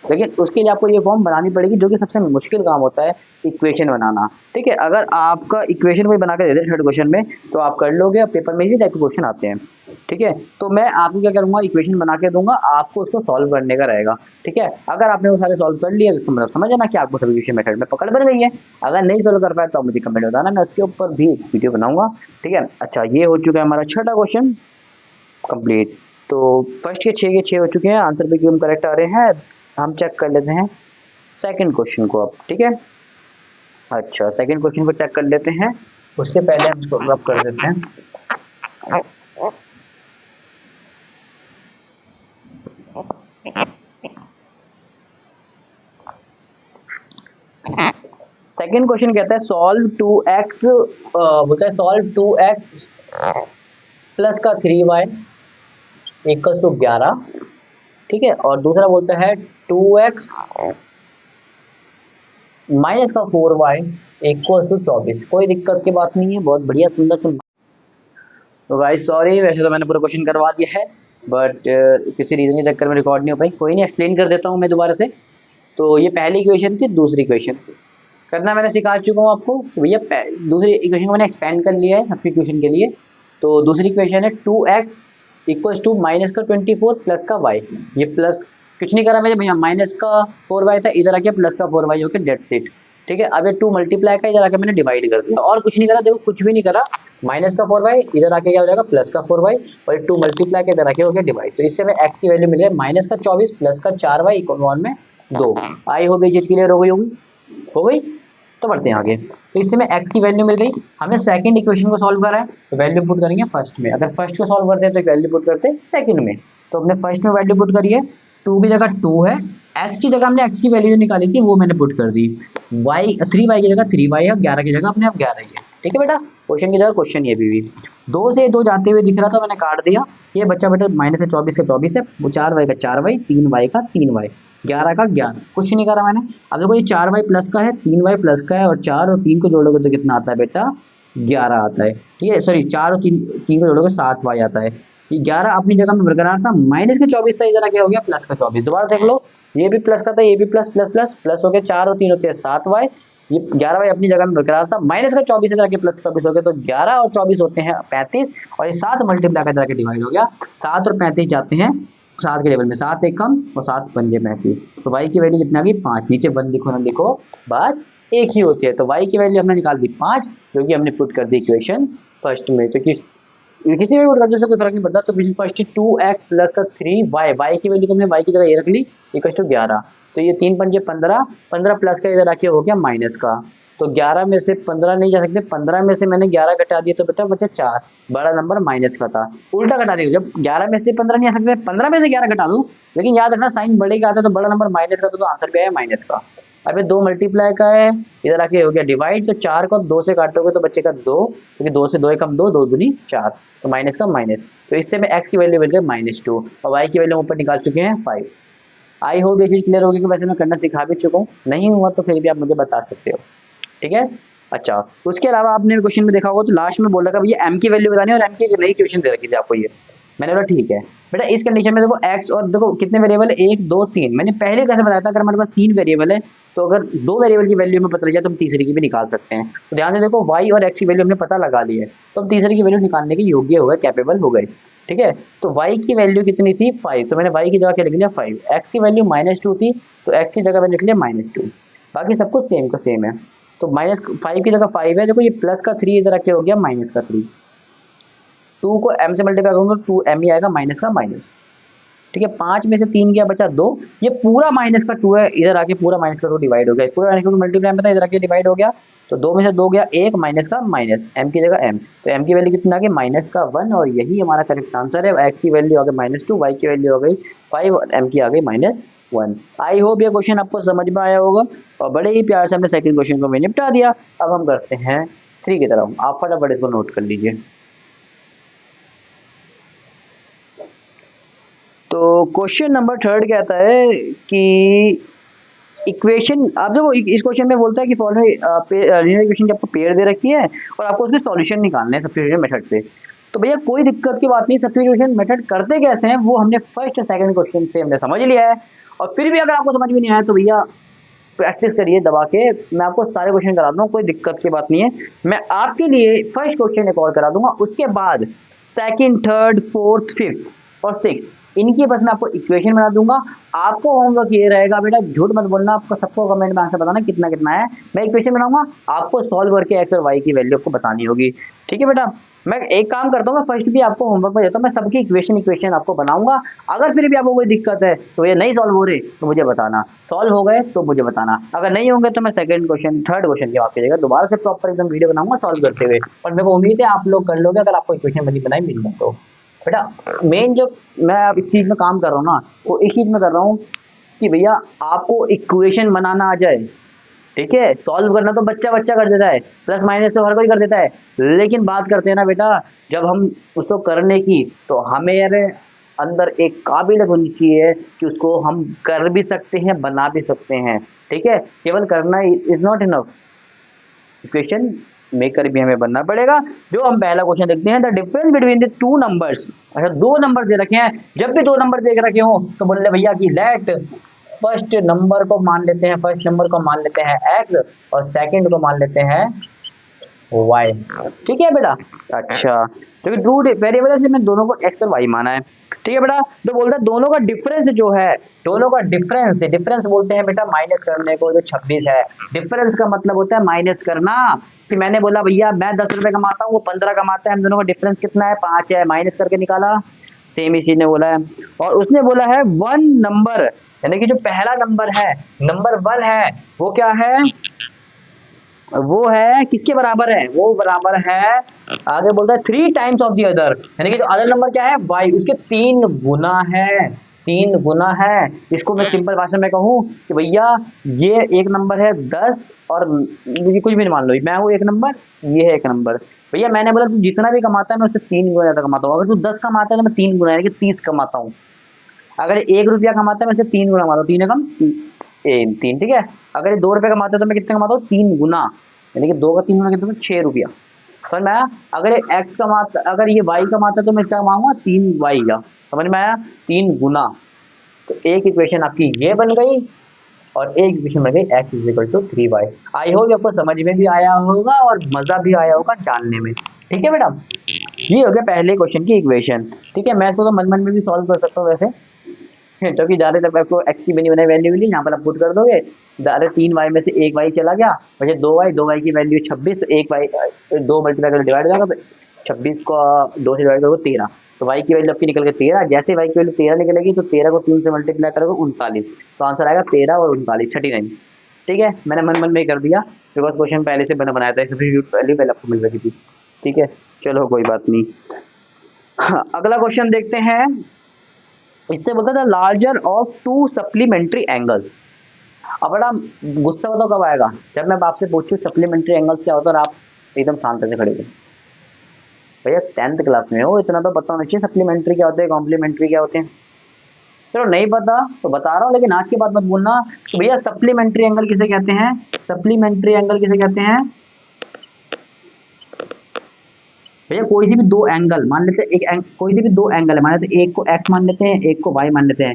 लेकिन उसके लिए आपको ये फॉर्म बनानी पड़ेगी, जो कि सबसे मुश्किल काम होता है, इक्वेशन बनाना। ठीक है, अगर आपका इक्वेशन कोई बना के दे दे थर्ड क्वेश्चन में तो आप कर लोगे, और पेपर में इसी टाइप के क्वेश्चन आते हैं। ठीक है, तो मैं आपको क्या करूंगा, इक्वेशन बना के दूंगा, आपको उसको सॉल्व करने का रहेगा। ठीक है, अगर आपने वो सारे सॉल्व कर लिए तो मतलब समझ ना कि आपको सब्स्टिट्यूशन मेथड में पकड़ बन गई है। अगर नहीं सॉल्व कर पाए तो आप मुझे कमेंट बताना, मैं उसके ऊपर भी एक वीडियो बनाऊंगा। ठीक है, अच्छा ये हो चुका है हमारा 6ठा क्वेश्चन कंप्लीट। तो फर्स्ट के 6 हो चुके हैं, आंसर भी एकदम करेक्ट आ रहे हैं। हम चेक कर लेते हैं सेकंड क्वेश्चन को अब। ठीक है, अच्छा सेकंड क्वेश्चन को चेक कर लेते हैं, उससे पहले हम इसको रब कर देते हैं। सेकंड क्वेश्चन कहता है सॉल्व 2x, बोलता है सॉल्व 2x प्लस का 3y इक्वल टू 11। ठीक है, और दूसरा बोलता है 2x माइनस का 4y इक्वल टू 24। कोई दिक्कत की बात नहीं है, बहुत बढ़िया सुंदर सुंदर। तो भाई सॉरी, वैसे तो मैंने पूरा क्वेश्चन करवा दिया है, बट किसी रीजन के चक्कर में रिकॉर्ड नहीं हो पाई। कोई नहीं, एक्सप्लेन कर देता हूँ मैं दोबारा से। तो ये पहली इक्वेशन थी, दूसरी इक्वेशन करना मैंने सिखा चुका हूँ आपको। तो भैया दूसरी इक्वेशन को मैंने एक्सपेंड कर लिया है सब्स्टिट्यूशन के लिए। तो दूसरी इक्वेशन है 2x इक्वल टू माइनस का 24 प्लस का y। ये प्लस कुछ नहीं करा मैंने भैया, माइनस का 4y था, इधर आके प्लस का 4y होकर डेट सेट। ठीक है, अब ये 2 मल्टीप्लाई का इधर आके मैंने डिवाइड कर दिया, और कुछ नहीं करा। देखो कुछ भी नहीं करा, माइनस का 4y इधर आके क्या हो जाएगा? प्लस का 4y, और 2 मल्टीप्लाई के इधर आके हो गया डिवाइड। तो इससे हमें x की वैल्यू मिल गई माइनस का 24 प्लस का 4y इक्वल में 2। आई होप ये चीज क्लियर हो गई होगी, हो गई। तो बढ़ते हैं आगे। तो इससे में x की वैल्यू मिल गई। हमें सेकंड इक्वेशन को सॉल्व करा है तो वैल्यू पुट करेंगे फर्स्ट में। अगर फर्स्ट को सॉल्व करते हैं तो वैल्यू पुट करते हैं सेकंड में। तो हमने फर्स्ट में वैल्यू पुट करी है, 2 की जगह 2 है, x की जगह हमने x की वैल्यू जो निकाली थी वो मैंने पुट कर दी, y 3y की जगह 3y है, 11 की जगह अपने आप 11 ही है। ठीक है बेटा, क्वेश्चन की जगह क्वेश्चन ये भी 2 से 2 जाते हुए दिख रहा था, मैंने काट दिया। ये बच्चा बेटा माइनस है 24 का 24 है, वो 4y का 4y, 3y का 3y, 11 का 11, कुछ नहीं करा मैंने। अब देखो ये 4y प्लस का है, 3y प्लस का है, और 4 और 3 को जोड़ोगे तो कितना आता है बेटा, 11 आता है। ठीक है, सॉरी 4 और 3 को जोड़ोगे 7y आता है। ये 11 अपनी जगह में बरकरार था, माइनस का 24 था, इधर क्या हो गया प्लस का 24। दोबारा देख लो, ये भी प्लस का था, ये भी प्लस प्लस प्लस प्लस हो गया, 4 और 3 होते हैं 7y, ये 11y अपनी जगह में बरकरार था, माइनस का 24 इधर आके प्लस 24 हो गया, तो 11 और 24 होते हैं 35, और ये 7 मल्टीप्लाई कर जाके डिवाइड हो गया। 7 और 35 जाते हैं 7 के लेवल में, 7 एक कम और 7 पंजे 35, तो y की वैल्यू कितना आ गई 5। नीचे 1 लिखो ना लिखो, बात एक ही होती है। तो y की वैल्यू हमने निकाल दी 5, जो कि हमने पुट कर दी इक्वेशन फर्स्ट में। तो किसी भी पुट कर दो, कोई फर्क नहीं पड़ता। तो first 2x plus 3y, y की वैल्यू तुमने y की जगह ये रख ली, इक्वल टू 11। तो ये 3 पंजे 15, 15 प्लस का इधर आके हो गया माइनस का। तो 11 में से 15 नहीं जा सकते, 15 में से मैंने 11 घटा दिया, तो बेटा बचा 4, बड़ा नंबर माइनस का था। उल्टा घटा दिया, जब 11 में से 15 नहीं आ सकते, 15 में से 11 घटा दूं, लेकिन याद रखना साइन बड़े का आता है, तो बड़ा नंबर माइनस का, तो आंसर भी आया माइनस का। अब ये 2 मल्टीप्लाई का है, इधर आके हो गया डिवाइड, तो 4 को 2 से काटोगे तो बच्चे का 2, क्योंकि 2 से 2 कम 2, 2 दूनी 4, तो माइनस का माइनस। तो इससे में x की वैल्यू मिल गई -2, और y की वैल्यू ऊपर निकाल चुके हैं 5। आई होप ये चीज क्लियर होगी, कि वैसे मैं करना सिखा भी चुका हूँ, नहीं हुआ तो फिर भी आप मुझे बता सकते हो। ठीक है, अच्छा उसके अलावा आपने क्वेश्चन में देखा होगा, तो लास्ट में बोल रखा भैया m की वैल्यू बतानी है, और m की एक नई इक्वेशन दे रखी थी आपको। ये मैंने बोला ठीक है बेटा, इस कंडीशन में देखो x और देखो कितने वेरिएबल है, 1 2 3। मैंने पहले कैसे बताया था, अगर हमारे पास 3 वेरिएबल है, तो अगर 2 वेरिएबल की वैल्यू में पता लग जाए तो हम तीसरे की भी निकाल सकते हैं। तो ध्यान से देखो, y और x की वैल्यू हमने पता लगा ली है, तो हम तीसरे की वैल्यू निकालने के योग्य हो गए, कैपेबल हो गए। ठीक है, तो y की वैल्यू कितनी थी 5, तो मैंने y की जगह क्या लिख लिया 5, x की वैल्यू -2 थी, तो x की जगह मैंने लिख लिया -2, बाकी सब कुछ सेम का सेम है। तो -5 की जगह 5 है, देखो ये प्लस का 3 इधर आके हो गया माइनस का 3, 2 को m से मल्टीप्लाई करूंगा तो 2m ही आएगा, माइनस का माइनस। ठीक है, 5 में से 3 गया बचा 2, ये पूरा माइनस का 2 है, इधर आके पूरा माइनस का 2 डिवाइड हो गया, पूरा माइनस का 2 मल्टीप्लाई में था, इधर आके डिवाइड हो गया, तो 2 में से 2 गया 1, माइनस का माइनस, m की जगह m, तो m की वैल्यू कितना आ गई माइनस का 1, और यही हमारा करेक्ट आंसर है। x की वैल्यू आ गई -2, y की वैल्यू आ गई 5, और m की आ गई -1। आई होप ये क्वेश्चन आपको समझ में आया होगा, और बड़े ही प्यार से हमने सेकंड क्वेश्चन को भी निपटा दिया। अब हम करते हैं 3 की तरफ, आप फटाफट इसको नोट कर लीजिए। तो क्वेश्चन नंबर 3 कहता है कि इक्वेशन, आप देखो इस क्वेश्चन में बोलता है कि फॉलोइंग लीनियर इक्वेशन की आपको पेयर दे रखी है, और आपको उसके सॉल्यूशन निकालने हैं सब्स्टिट्यूशन मेथड से। तो भैया कोई दिक्कत की बात नहीं, सब्स्टिट्यूशन मेथड करते कैसे हैं वो हमने फर्स्ट और सेकंड क्वेश्चन से हमने समझ लिया है। और फिर भी अगर आपको समझ में नहीं आया तो भैया प्रैक्टिस करिए दबा के, मैं आपको सारे क्वेश्चन करा दूंगा, कोई दिक्कत की बात नहीं है। मैं आपके लिए फर्स्ट क्वेश्चन एक और करा दूंगा, उसके बाद सेकंड, थर्ड, फोर्थ, फिफ्थ और सिक्स, इनकी बस मैं आपको इक्वेशन बना दूंगा। आपको होमवर्क ये रहेगा बेटा, झूठ मत बोलना, आपको सबको कमेंट में आंसर बताना कितना कितना है। मैं इक्वेशन बनाऊंगा, आपको सॉल्व करके एक्स और वाई की वैल्यू आपको बतानी होगी। ठीक है बेटा, मैं एक काम करता हूँ, मैं फर्स्ट भी आपको होमवर्क में देता हूँ, मैं सबकी इक्वेशन आपको बनाऊंगा। अगर फिर भी आपको कोई दिक्कत है तो ये नहीं सॉल्व हो रही तो मुझे बताना, सॉल्व हो गए तो मुझे बताना, अगर नहीं होंगे तो मैं सेकंड क्वेश्चन, थर्ड क्वेश्चन की बात कीजिएगा, दोबारा से प्रॉपर एकदम वीडियो बनाऊंगा सॉल्व करते हुए। और मेरे को उम्मीद है आप लोग कर लोगे, अगर आपको इक्वेशन बनाई मिल जाए तो। बेटा मेन जो मैं अब इस चीज में काम कर रहा हूँ ना, वो इस चीज में कर रहा हूँ कि भैया आपको इक्वेशन बनाना आ जाए। ठीक है, सॉल्व करना तो बच्चा कर देता है, प्लस माइनस तो हर कोई कर देता है, लेकिन बात करते हैं ना बेटा जब हम उसको करने की, तो हमें अंदर एक काबिलियत होनी चाहिए कि उसको हम कर भी सकते हैं, बना भी सकते हैं। ठीक है, केवल करना is not enough, equation maker भी हमें बनना पड़ेगा। जो हम पहला क्वेश्चन देखते हैं, the difference between the two numbers. अच्छा, 2 नंबर दे रखे हैं, जब भी 2 नंबर दे रखे हो तो बोल रहे भैया कि लेट फर्स्ट नंबर को मान लेते हैं, फर्स्ट नंबर को मान लेते हैं x, और सेकंड को मान लेते हैं y। ठीक है बेटा, अच्छा क्योंकि ट्रू वेरिएबल है, मैं दोनों को x और y माना है। ठीक है बेटा, तो बोलता है दोनों का डिफरेंस जो है, दोनों का डिफरेंस बोलते हैं बेटा माइनस करने को, जो 26 है, डिफरेंस का मतलब होता है माइनस करना। फिर मैंने बोला भैया मैं 10 रुपए कमाता हूँ, वो 15 कमाता है, हम दोनों का डिफरेंस कितना है 5 है, माइनस करके निकाला, सेम इसी ने बोला है। और उसने बोला है 1 नंबर, यानी कि जो पहला नंबर है, नंबर 1 है, वो क्या है, वो है किसके बराबर है, वो बराबर है, आगे बोलता है 3 टाइम्स ऑफ द अदर, यानी कि जो अदर नंबर क्या है y, उसके 3 गुना है। 3 गुना है। इसको मैं सिंपल भाषा में कहूँ कि भैया ये एक नंबर है 10 और ये कुछ भी नहीं मान लो, मैं हूँ एक नंबर, ये है एक नंबर। भैया मैंने बोला तू जितना भी कमाता है मैं उससे 3 गुना ज्यादा कमाता हूँ। अगर तू 10 कमाता है तो मैं 3 गुना यानी कि 30 कमाता हूँ। अगर 1 रुपया कमाता है मैं उससे 3 गुना कमाता हूँ, 3 कम 3, ठीक है। अगर ये 2 रुपये कमाता है तो मैं कितने कमाता हूँ, 3 गुना, यानी कि 2 का 3 गुना कितना, 6 रुपया। समझ में आया? अगर ये एक्स कमाता, अगर ये वाई कमाता तो मैं क्या कमाऊंगा, 3 वाई का। समझ में आया? 3 गुना। तो एक इक्वेशन आपकी ये बन गई और एक इक्वेशन बन गई x is equal to 3y। I hope आपको समझ में भी आया होगा और मजा भी आया होगा जानने में। ठीक है बेटा, ये हो गया पहले क्वेश्चन की इक्वेशन। ठीक है, मैं इसको तो मन मन में भी सॉल्व कर सकता हूँ वैसे, क्योंकि ज़्यादा तक आपको एक्स की बनी बनाई वैल्यू मिली, यहाँ पर आप पुट कर दोगे। ज़्यादा 3 वाई में से 1 वाई चला गया, वैसे 2 वाई की वैल्यू 26, तो 1 वाई 2 मल्टीप्लाई कर डिवाइड हो जाएगा, तो 26 को 2 से डिवाइड करोगे 13, तो वाई की वैल्यू आपकी निकल के 13। जैसे वाई की वैल्यू 13 निकलेगी तो 13 को 3 से मल्टीप्लाई करोगे 39, तो आंसर आएगा 13 और 39, 39। ठीक है, मैंने मन मन में ही कर दिया बिकॉज क्वेश्चन पहले से मैंने बनाया था, सब्स्टिट्यूट वैल्यू पहले आपको मिल रही थी। ठीक है, चलो कोई बात नहीं। हाँ, अगला क्वेश्चन देखते हैं। इससे बोलता था लार्जर ऑफ 2 सप्लीमेंट्री एंगल्स। अब बड़ा गुस्सा बताओ कब आएगा, जब मैं आपसे पूछूं सप्लीमेंट्री एंगल्स क्या होता है और आप एकदम शांत से खड़े हो। भैया 10th क्लास में हो, इतना तो पता होना चाहिए सप्लीमेंट्री क्या होते हैं, कॉम्प्लीमेंट्री क्या होते हैं। चलो नहीं पता तो बता रहा हूँ, लेकिन आज के बाद मत बोलना तो भैया सप्लीमेंट्री एंगल किसे कहते हैं, सप्लीमेंट्री एंगल किसे कहते हैं। भैया कोई सी भी 2 एंगल मान लेते हैं, कोई सी भी 2 एंगल है, मान लेते हैं एक को x मान लेते हैं, एक को y मान लेते हैं,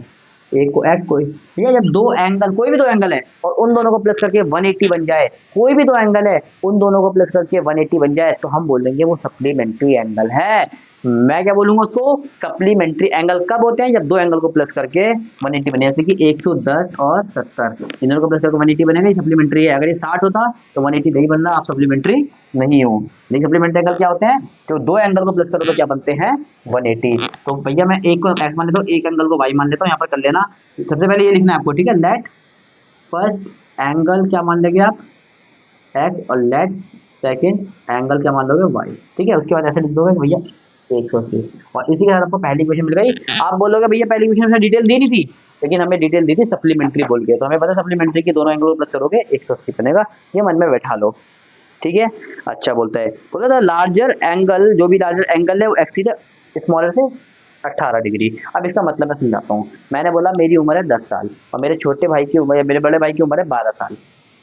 एक को x कोई। भैया जब 2 एंगल, कोई भी 2 एंगल है और उन दोनों को प्लस करके 180 बन जाए, कोई भी 2 एंगल है उन दोनों को प्लस करके 180 बन जाए, तो हम बोलेंगे वो सप्लीमेंट्री एंगल है। मैं क्या बोलूंगा उसको, सप्लीमेंट्री एंगल कब होते हैं, जब 2 एंगल को प्लस करके 180 बने, जैसे कि 110 और 70, इन दोनों को प्लस करके 180 बनेगा, ये सप्लीमेंट्री है। अगर ये 60 होता तो 180 नहीं बनना, आप सप्लीमेंट्री नहीं हो। लेकिन सप्लीमेंट्री एंगल क्या होते हैं, जो 2 एंगल को प्लस करो तो क्या बनते हैं, 180। तो भैया मैं एक को x मान लेता हूँ, एक एंगल को y मान लेता हूँ, यहाँ पर कर लेना। सबसे पहले ये लिखना है आपको, ठीक है, लेट फर्स्ट एंगल क्या मान लोगे आप, x, और लेट सेकेंड एंगल क्या मान लोगे, y। ठीक है, उसके बाद ऐसे लिख दोगे भैया 180, और इसी के साथ आपको पहली इक्वेशन मिल गई। आप बोलोगे भैया पहली इक्वेशन में डिटेल दी नहीं थी, लेकिन हमें डिटेल दी थी सप्लीमेंट्री बोल के, तो हमें पता सप्लीमेंट्री की दोनों एंगल को प्लस करोगे 180 बनेगा, ये मन में बैठा लो। ठीक है, अच्छा बोलता है, बोला था लार्जर एंगल, जो भी लार्जर एंगल है वो एक्सीड स्मॉलर से 18 डिग्री। अब इसका मतलब मैं समझाता हूँ। मैंने बोला मेरी उम्र है 10 साल और मेरे छोटे भाई की उम्र, मेरे बड़े भाई की उम्र है 12 साल।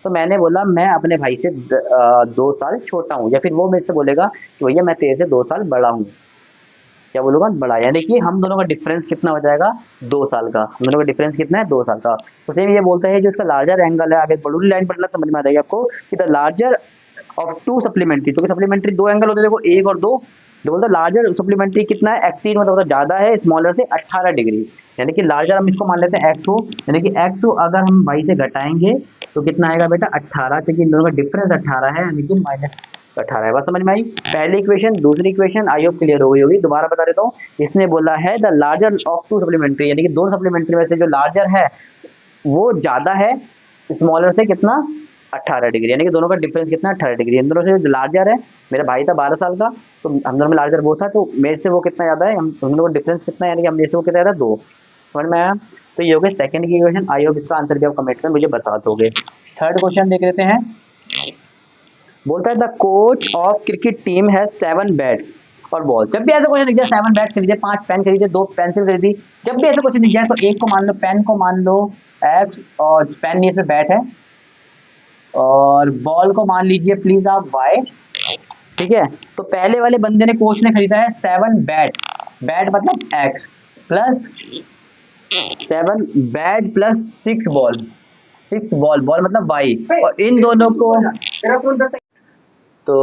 तो मैंने बोला मैं अपने भाई से 2 साल छोटा हूँ, या फिर वो मेरे से बोलेगा कि भैया मैं तेरे से 2 साल बड़ा हूँ। क्या बोलूँगा, बड़ा, यानी कि हम दोनों का डिफरेंस कितना हो जाएगा, 2 साल का। हम दोनों का डिफरेंस कितना है, 2 साल का। तो सेम ये बोलता है जो इसका लार्जर एंगल है, आगे बड़ी लाइन पढ़ना समझ में आ जाएगी आपको, कि द लार्जर ऑफ 2 सप्लीमेंट्री, तो सप्लीमेंट्री 2 एंगल होते हैं, देखो 1 और 2। जो बोलता है लार्जर सप्लीमेंट्री कितना है, एक्सीड मतलब ज्यादा है स्मॉलर से 18 डिग्री, यानी कि लार्जर हम इसको मान लेते हैं x2, यानी कि x2 अगर हम y से घटाएंगे तो कितना आएगा बेटा 18, क्योंकि इन दोनों का डिफरेंस 18 है, यानी कि -18 है। बात समझ में आई? पहली इक्वेशन। दूसरी इक्वेशन आई होप क्लियर हो गई होगी, दोबारा बता देता हूँ। इसने बोला है द लार्जर ऑफ 2 सप्लीमेंट्री, यानी कि 2 सप्लीमेंट्री में से जो लार्जर है वो ज्यादा है स्मॉलर से कितना, 18 डिग्री, यानी कि दोनों का डिफरेंस कितना, 18 डिग्री। इन दोनों से जो लार्जर है, मेरा भाई था 12 साल का, तो हम दोनों में लार्जर वो था, तो मेरे से वो कितना ज़्यादा है, हम दोनों का डिफरेंस कितना है, यानी कि हम मेरे से वो कितना ज़्यादा 2। समझ में आया? तो ये हो गया सेकंड की इक्वेशन। आई होप इसका आंसर भी आप कमेंट में मुझे बता दोगे। थर्ड क्वेश्चन देख लेते हैं। बोलता है the coach of cricket team has 7 bats और बॉल। जब भी ऐसा क्वेश्चन दिख जाए, 7 बैट्स खरीदे, 5 पेन खरीदे, 2 पेंसिल खरीदी, जब भी ऐसा क्वेश्चन दिख जाए तो एक को मान लो पेन को मान लो एक्स, और पेन नहीं इसमें बैट है, और बॉल को मान लीजिए प्लीज आप वाई। ठीक है, तो पहले वाले बंदे ने, कोच ने खरीदा है 7 बैट, बैट मतलब x, plus 7 bat plus 6 ball, 6 ball, ball मतलब वाई, और इन दोनों को, तो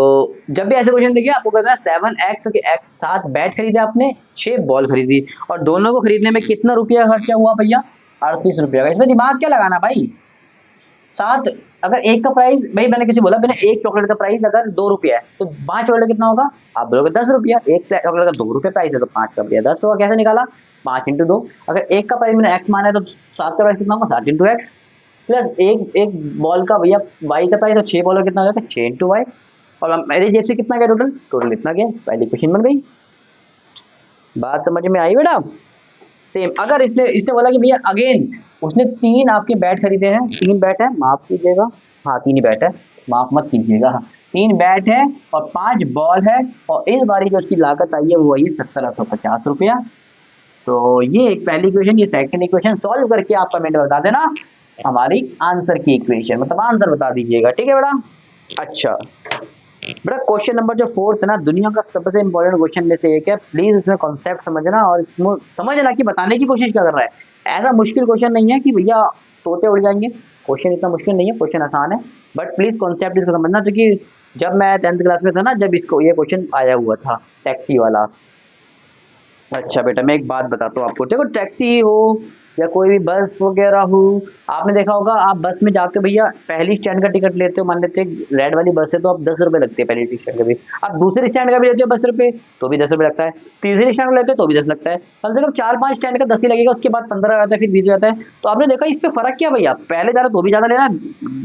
जब भी ऐसे क्वेश्चन देखिए आपको कहना है 7x, क्योंकि x 7 बैट खरीदे आपने, 6 बॉल खरीदी, और दोनों को खरीदने में कितना रुपया खर्चा हुआ भैया, 38 रुपया का। इसमें दिमाग क्या लगाना भाई, 7, अगर एक का प्राइस, भाई मैंने किसी बोला मैंने एक चॉकलेट का प्राइस अगर 2 रुपया है तो 5 चॉकलेट कितना होगा, आप बोलोगे 10 रुपया। एक चॉकलेट का 2 रुपये प्राइस है तो 5 का रुपया 10 होगा। कैसे निकाला, 5 × 2। अगर एक का प्राइस मैंने x माना है तो 7 का प्राइस कितना होगा, 7 × x, प्लस एक बॉल का भैया y का प्राइस, तो 6 बॉल का कितना हो जाएगा, 6 × y, और मेरी जेब से कितना गया टोटल, टोटल इतना गया। पहली क्वेश्चन बन गई। बात समझ में आई बेटा? सेम अगर इसने इसने बोला कि भैया अगेन उसने 3 आपके बैट खरीदे हैं, 3 बैट है, माफ कीजिएगा, हाँ 3 ही बैट है, माफ मत कीजिएगा, 3 बैट है और 5 बॉल है, और इस बारी जो उसकी लागत आई है वो आई 1750 रुपया। तो ये एक पहली इक्वेशन, ये सेकंड इक्वेशन सॉल्व करके आप कमेंट में बता देना हमारी आंसर की इक्वेशन, मतलब आंसर बता दीजिएगा, ठीक है बेटा। अच्छा बेटा क्वेश्चन नंबर जो 4th है ना, दुनिया का सबसे इंपॉर्टेंट क्वेश्चन में से एक है, प्लीज इसमें कॉन्सेप्ट समझना और इसमें समझना कि बताने की कोशिश क्या कर रहा है। ऐसा मुश्किल क्वेश्चन नहीं है कि भैया तोते उड़ जाएंगे, क्वेश्चन इतना मुश्किल नहीं है, क्वेश्चन आसान है, बट प्लीज कॉन्सेप्ट इसको समझना, क्योंकि जब मैं 10th क्लास में था ना, जब इसको ये क्वेश्चन आया हुआ था टैक्सी वाला। अच्छा बेटा मैं एक बात बताता हूँ आपको, देखो टैक्सी हो या कोई भी बस वगैरह हो, आपने देखा होगा आप बस में जाके भैया पहली स्टैंड का टिकट लेते हो, मान लेते हैं रेड वाली बस है तो आप 10 रुपए लगते हैं पहली स्टैंड का भी, आप दूसरी स्टैंड का भी लेते हो 10 रुपए तो भी 10 रुपए लगता है, तीसरी स्टैंड का लेते हो तो भी 10 लगता है, कम से कम 4-5 स्टैंड का 10 ही लगेगा, उसके बाद 15 आता है, फिर 20 आता है। तो आपने देखा इस पे फर्क क्या भैया, पहले जा रहा तो भी ज्यादा ले रहा है,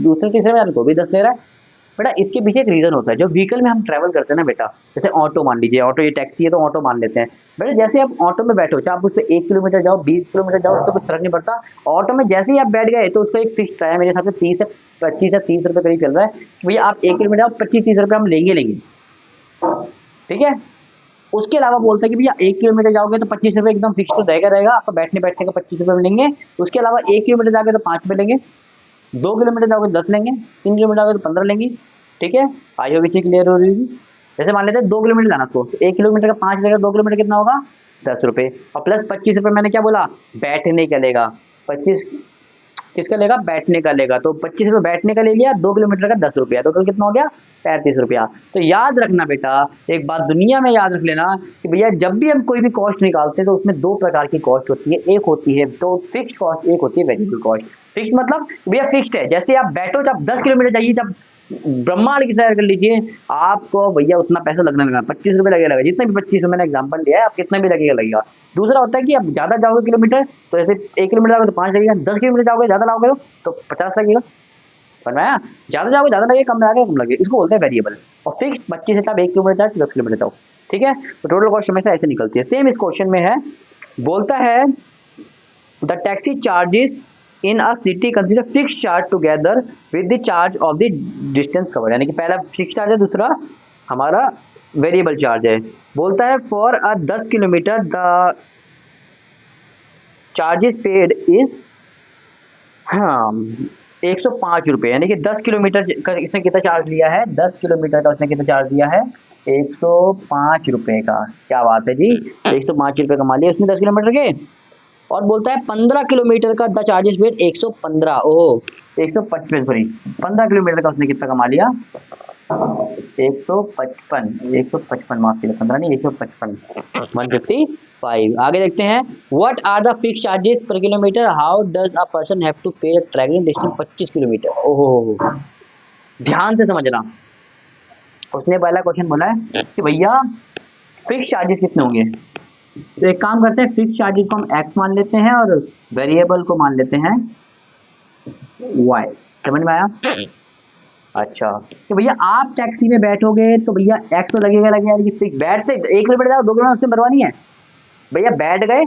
दूसरे तीसरे में जा रहा तो भी 10 ले रहा है। बेटा इसके पीछे एक रीजन होता है, जो व्हीकल में हम ट्रैवल करते हैं ना बेटा, जैसे ऑटो मान लीजिए, ऑटो ये टैक्सी है तो ऑटो मान लेते हैं, बेटा जैसे आप ऑटो में बैठो, चाहे आप उससे 1 किलोमीटर जाओ 20 किलोमीटर जाओ, उससे कुछ फर्क नहीं पड़ता, ऑटो में जैसे ही आप बैठ गए तो उसका एक फिक्स है, मेरे हिसाब से 30 से 25 या 30 रुपए करीब चल रहा है कि भैया आप 1 किलोमीटर जाओ 25-30 रुपए हम लेंगे, ठीक है। उसके अलावा बोलता है कि भैया 1 किलोमीटर जाओगे तो 25 रुपए एकदम फिक्स तो रहेगा आपका, बैठने बैठने का 25 रुपए लेंगे, उसके अलावा 1 किलोमीटर जाओगे तो 5 रुपए लेंगे, 2 किलोमीटर जाओगे 10 लेंगे, 3 किलोमीटर जाओगे तो 15 लेंगे, ठीक है। आई होप इतनी क्लियर हो रही होगी। जैसे मान लेते हैं 2 किलोमीटर जाना, तो 1 किलोमीटर का 5 लेगा, 2 किलोमीटर कितना होगा 10 रुपए, और प्लस 25 रुपए मैंने क्या बोला, बैठने का लेगा, 25 किसका लेगा, बैठने का लेगा, तो 25 रुपए बैठने का ले लिया, 2 किलोमीटर का 10 रुपया, तो कल कितना हो गया 35 रुपया। तो याद रखना बेटा, एक बात दुनिया में याद रख लेना कि भैया जब भी हम कोई भी कॉस्ट निकालते हैं तो उसमें 2 प्रकार की कॉस्ट होती है, एक होती है तो फिक्स्ड कॉस्ट, एक होती है वेरिएबल कॉस्ट। फिक्स मतलब भैया फिक्स्ड है, जैसे आप बैठो जब 10 किलोमीटर जाइए, जब ब्रह्मांड की सैर कर लीजिए, आपको भैया उतना पैसा लगना 25 रुपए लगेगा, जितना भी 25 मैंने एग्जांपल दिया है, आप कितना भी लगेगा। दूसरा होता है कि आप ज्यादा जाओगे किलोमीटर, तो जैसे 1 किलोमीटर जाओगे तो 5 लगेगा, 10 किलोमीटर जाओगे ज्यादा लाओगे तो 50 लगेगा, बनवाया, ज्यादा जाओगे ज्यादा लगेगा, कम जाओगे कम लगेगा, इसको बोलते हैं वेरिएबल। और फिक्स 25 से आप 1 किलोमीटर जाओ 10 किलोमीटर जाओ, ठीक है। तो टोटल कॉस्ट हमेशा ऐसे निकलती है। सेम इस क्वेश्चन में है, बोलता है the taxi charges in a city consider fix charge together with the charge of the distance cover, यानी कि पहला फिक्स चार्ज है, दूसरा हमारा वेरिएबल चार्ज है। बोलता है for a 10 kilometre the charges paid is, हाँ 105 रुपये, यानी कि 10 किलोमीटर का इसने कितना चार्ज लिया है, 10 किलोमीटर का उसने कितना चार्ज लिया है 105 रुपये का। क्या बात है जी, 105 रुपये कमा लिया उसने 10 किलोमीटर के। और बोलता है 15 किलोमीटर का the charges paid 115, oh 155 sorry, 15 kilometre का उसने कितना कमा लिया 155 माफ कीजिए, 15 नहीं 155, 155। आगे देखते हैं, what are the fix charges per kilometre, how does a person have to pay travelling distance 25 kilometre. ओहो ध्यान से समझना, उसने पहला क्वेश्चन बोला है कि भैया फिक्स चार्जेस कितने होंगे, तो एक काम करते हैं, फिक्स चार्जेस को हम x मान लेते हैं और वेरिएबल को मान लेते हैं y, समझ में आया। अच्छा तो भैया आप टैक्सी में बैठोगे तो भैया x तो लगेगा, फिक्स बैठते 1 किलोमीटर जाओ 2 किलोमीटर उसमें भरवानी है, भैया बैठ गए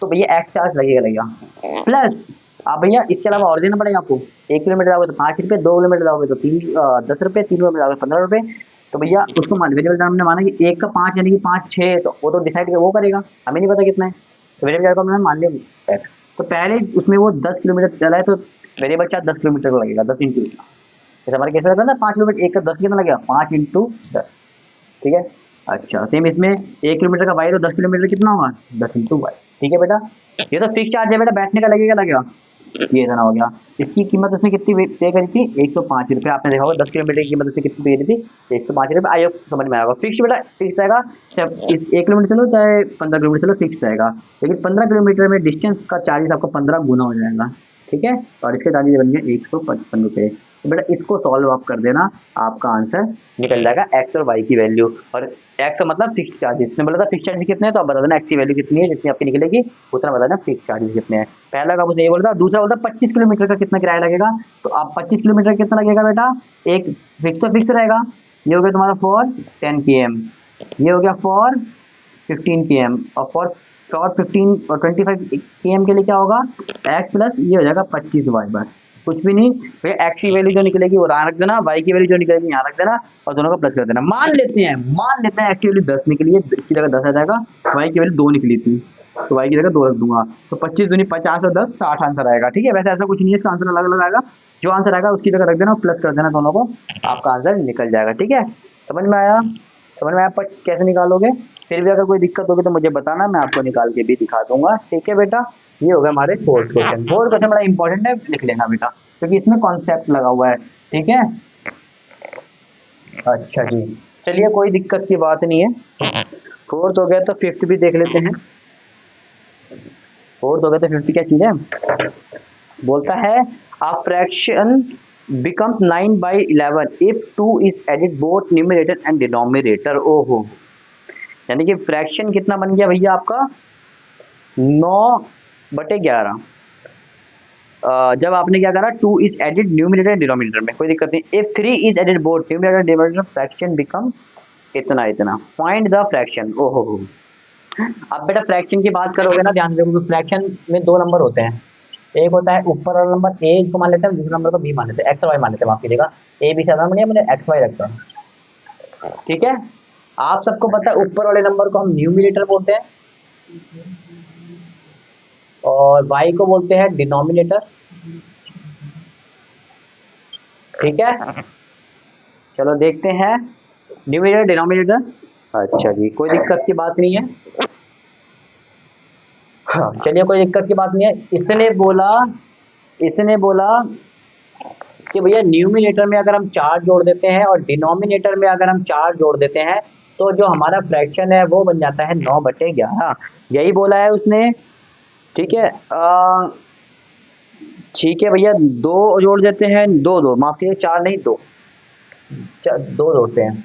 तो भैया x चार्ज लगेगा, प्लस आप भैया इसके अलावा और देना पड़ेगा आपको, 1 किलोमीटर जाओगे तो 5 रुपये, 2 किलोमीटर जाओगे तो 10 रुपये, 3 किलोमीटर जाओगे 15 रुपये। तो भैया उसको मान वेरिएबल हमने माना कि 1 का 5 यानी कि 5 6, तो वो तो डिसाइड वो करेगा, हमें नहीं पता कितना है, तो वेरिएबल को हमने मान लिया। तो पहले उसमें वो 10 किलोमीटर चला है तो वेरिएबल चार्ज 10 किलोमीटर का लगेगा, 10 इंटू, जैसे हमारे कैसे लगता है ना 5 किलोमीटर, 1 का 10 कितना लगेगा 5 इंटू 10, ठीक है। अच्छा सेम इसमें 1 किलोमीटर का वाई तो 10 किलोमीटर कितना होगा 10 इंटू वाई, ठीक है बेटा। ये तो फिक्स चार्ज है बेटा, बैठने का लगेगा, ये इतना हो गया। इसकी कीमत उसने कितनी पे करी थी 105 रुपये, आपने देखा होगा 10 किलोमीटर की कीमत उसने कितनी पे करी थी 105 रुपये। आइए समझ में आएगा, फिक्स बेटा फिक्स रहेगा, चाहे 1 किलोमीटर चलो चाहे 15 किलोमीटर चलो फिक्स रहेगा, लेकिन 15 किलोमीटर में डिस्टेंस का चार्जेस आपको 15 गुना हो जाएगा, ठीक है। और इसके चार्जेस बन गए 155 रुपये। तो बेटा इसको सॉल्व आप कर देना, आपका आंसर निकल जाएगा एक्स और वाई की वैल्यू, और एक्स मतलब फिक्स चार्जेस, ने बोला था फिक्स चार्जेस कितने हैं तो आप बता देना एक्स की वैल्यू कितनी है, जितनी आपकी निकलेगी उतना बता देना फिक्स चार्जेस कितने हैं। पहला काम उसने ये बोला था, दूसरा बोलता 25 किलोमीटर का कितना किराया लगेगा, तो आप 25 किलोमीटर कितना लगेगा बेटा, एक फिक्स तो फिक्स रहेगा, ये हो गया तुम्हारा फॉर 10 PM, ये हो गया फॉर 15 PM, और फॉर शॉर्ट 15 और 25 km के लिए क्या होगा, x प्लस ये हो जाएगा 25y, बस कुछ भी नहीं भैया। x की वैल्यू जो निकलेगी वो यहाँ रख देना, y की वैल्यू जो निकलेगी यहाँ रख देना और दोनों का प्लस कर देना। मान लेते हैं x की वैल्यू 10 निकली है, इसकी जगह 10 आ जाएगा, y की वैल्यू 2 निकली थी तो y की जगह 2 रख दूंगा, तो 25 दूनी 50 और 10 60 आंसर आएगा। ठीक है, वैसे ऐसा कुछ नहीं है, इसका आंसर अलग अलग आएगा, जो आंसर आएगा उसकी जगह रख देना और प्लस कर देना दोनों को, आपका आंसर निकल जाएगा। ठीक है, समझ में आया? समझ में आया पर कैसे निकालोगे? फिर भी अगर कोई दिक्कत होगी तो मुझे बताना, मैं आपको निकाल के भी दिखा दूंगा। ठीक है बेटा, ये हो गया हमारे फोर्थ क्वेश्चन। फोर्थ क्वेश्चन बड़ा इंपॉर्टेंट है, लिख लेना बेटा क्योंकि इसमें कॉन्सेप्ट लगा हुआ है। ठीक है, अच्छा जी, चलिए कोई दिक्कत की बात नहीं है। फोर्थ हो गया तो फिफ्थ भी देख लेते हैं। फोर्थ हो गया तो फिफ्थ क्या चीज है, बोलता है a fraction becomes 9/11 if 2 is added both numerator and denominator। ओहो, यानी कि फ्रैक्शन कितना बन गया भैया आपका 9/11। जब आपने क्या करा, 2 is added numerator and denominator में, कोई दिक्कत नहीं। if 3 is added both numerator and denominator fraction become इतना इतना। Find the fraction. ओहो, अब बेटा फ्रैक्शन की बात करोगे ना, ध्यान से देखो, फ्रैक्शन में दो नंबर होते हैं, एक होता है ऊपर वाला नंबर ए को मान लेते हैं, दूसरे नंबर को बी मान लेते हैं, एक्स और वाई मान लेते हैं, माफ कीजिएगा ए बी से ज्यादा बढ़िया, मैंने एक्स वाई रखता हूँ। ठीक है, आप सबको पता है ऊपर वाले नंबर को हम न्यूमिनेटर बोलते हैं और वाई को बोलते हैं डिनोमिनेटर। ठीक है, चलो देखते हैं न्यूमिनेटर डिनोमिनेटर। अच्छा जी, कोई दिक्कत की बात नहीं है। हाँ चलिए, कोई दिक्कत की बात नहीं है। इसने बोला कि भैया न्यूमिनेटर में अगर हम 4 जोड़ देते हैं और डिनोमिनेटर में अगर हम 4 जोड़ देते हैं तो जो हमारा फ्रैक्शन है वो बन जाता है 9/11। यही बोला है उसने। ठीक है, ठीक है भैया, 2 जोड़ देते हैं, 2 माफ कीजिए 4 नहीं 2 2 जोड़ते हैं।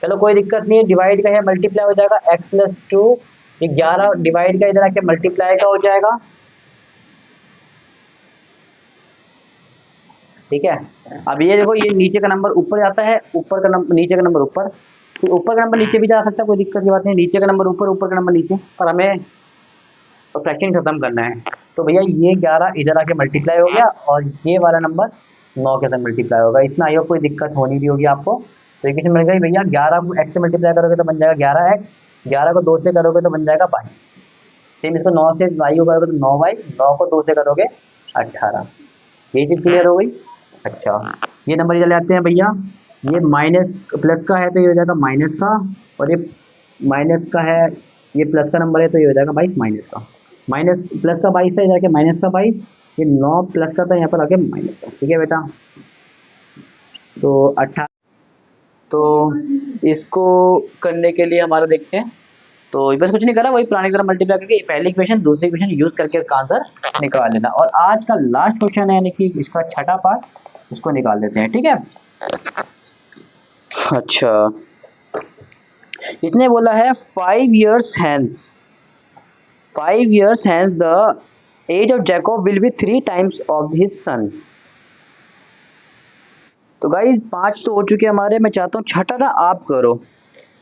चलो कोई दिक्कत नहीं है, डिवाइड का है मल्टीप्लाई हो जाएगा, x प्लस 2 11 डिवाइड का इधर आके मल्टीप्लाई का हो जाएगा। ठीक है, अब ये देखो, ये नीचे का नंबर ऊपर जाता है, ऊपर का नंबर नीचे का नंबर ऊपर, तो ऊपर का नंबर नीचे भी जा सकता है, कोई दिक्कत की बात नहीं। नीचे का नंबर ऊपर, ऊपर का नंबर नीचे, पर हमें फ्रैक्शन खत्म करना है। तो भैया ये 11 इधर आके मल्टीप्लाई हो गया और ये वाला नंबर 9 के साथ मल्टीप्लाई होगा। इसमें आई कोई दिक्कत होनी भी होगी आपको, तो एक मिल गई भैया। 11 को x से मल्टीप्लाई करोगे तो बन जाएगा 11x, 11 को 2 से करोगे तो बन जाएगा 22। सेम इसको 9 से y को करोगे तो 9y, 9 को 2 से करोगे 18। ये चीज़ क्लियर हो गई। अच्छा, ये नंबर इधर ले आते हैं भैया, ये माइनस प्लस का है तो ये हो जाएगा माइनस का, और ये माइनस का है, ये प्लस का नंबर है तो ये हो जाएगा 22 माइनस का। माइनस प्लस का 22 है, जाके माइनस का 22, ये 9 प्लस का था, यहाँ पर आके माइनस का। ठीक है बेटा, तो 18। तो इसको करने के लिए हमारा देखते हैं, तो बस कुछ नहीं करा, वही पुरानी तरह मल्टीप्लाई करके पहली इक्वेशन दूसरी इक्वेशन यूज करके इसका आंसर निकाल लेना। और आज का लास्ट क्वेश्चन है, यानी कि इसका छठा पार्ट, इसको निकाल देते हैं। ठीक है, अच्छा, इसने बोला है 5 years hence the age of Jacob will be 3 times of his son। तो गाइस 5 तो हो चुके हमारे, मैं चाहता हूँ छठा ना आप करो।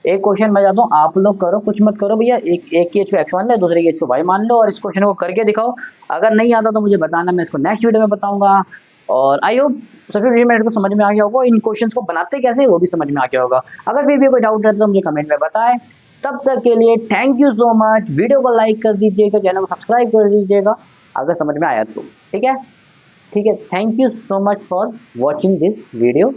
एक क्वेश्चन मैं चाहता हूँ आप लोग करो, कुछ मत करो भैया। एक की एच को x मान लो, दूसरे की एच को y मान लो और इस क्वेश्चन को करके दिखाओ। अगर नहीं आता तो मुझे बताना, मैं इसको नेक्स्ट वीडियो में बताऊंगा। और आई होप सबसे वीडियो में समझ में आ गया होगा, इन क्वेश्चंस को बनाते कैसे वो भी समझ में आ गया होगा। अगर फिर भी कोई डाउट रहता तो मुझे कमेंट में बताएं। तब तक के लिए thank you so much. Video को लाइक कर दीजिएगा, चैनल को सब्सक्राइब कर दीजिएगा अगर समझ में आया तो। ठीक है, thank you so much for watching this video.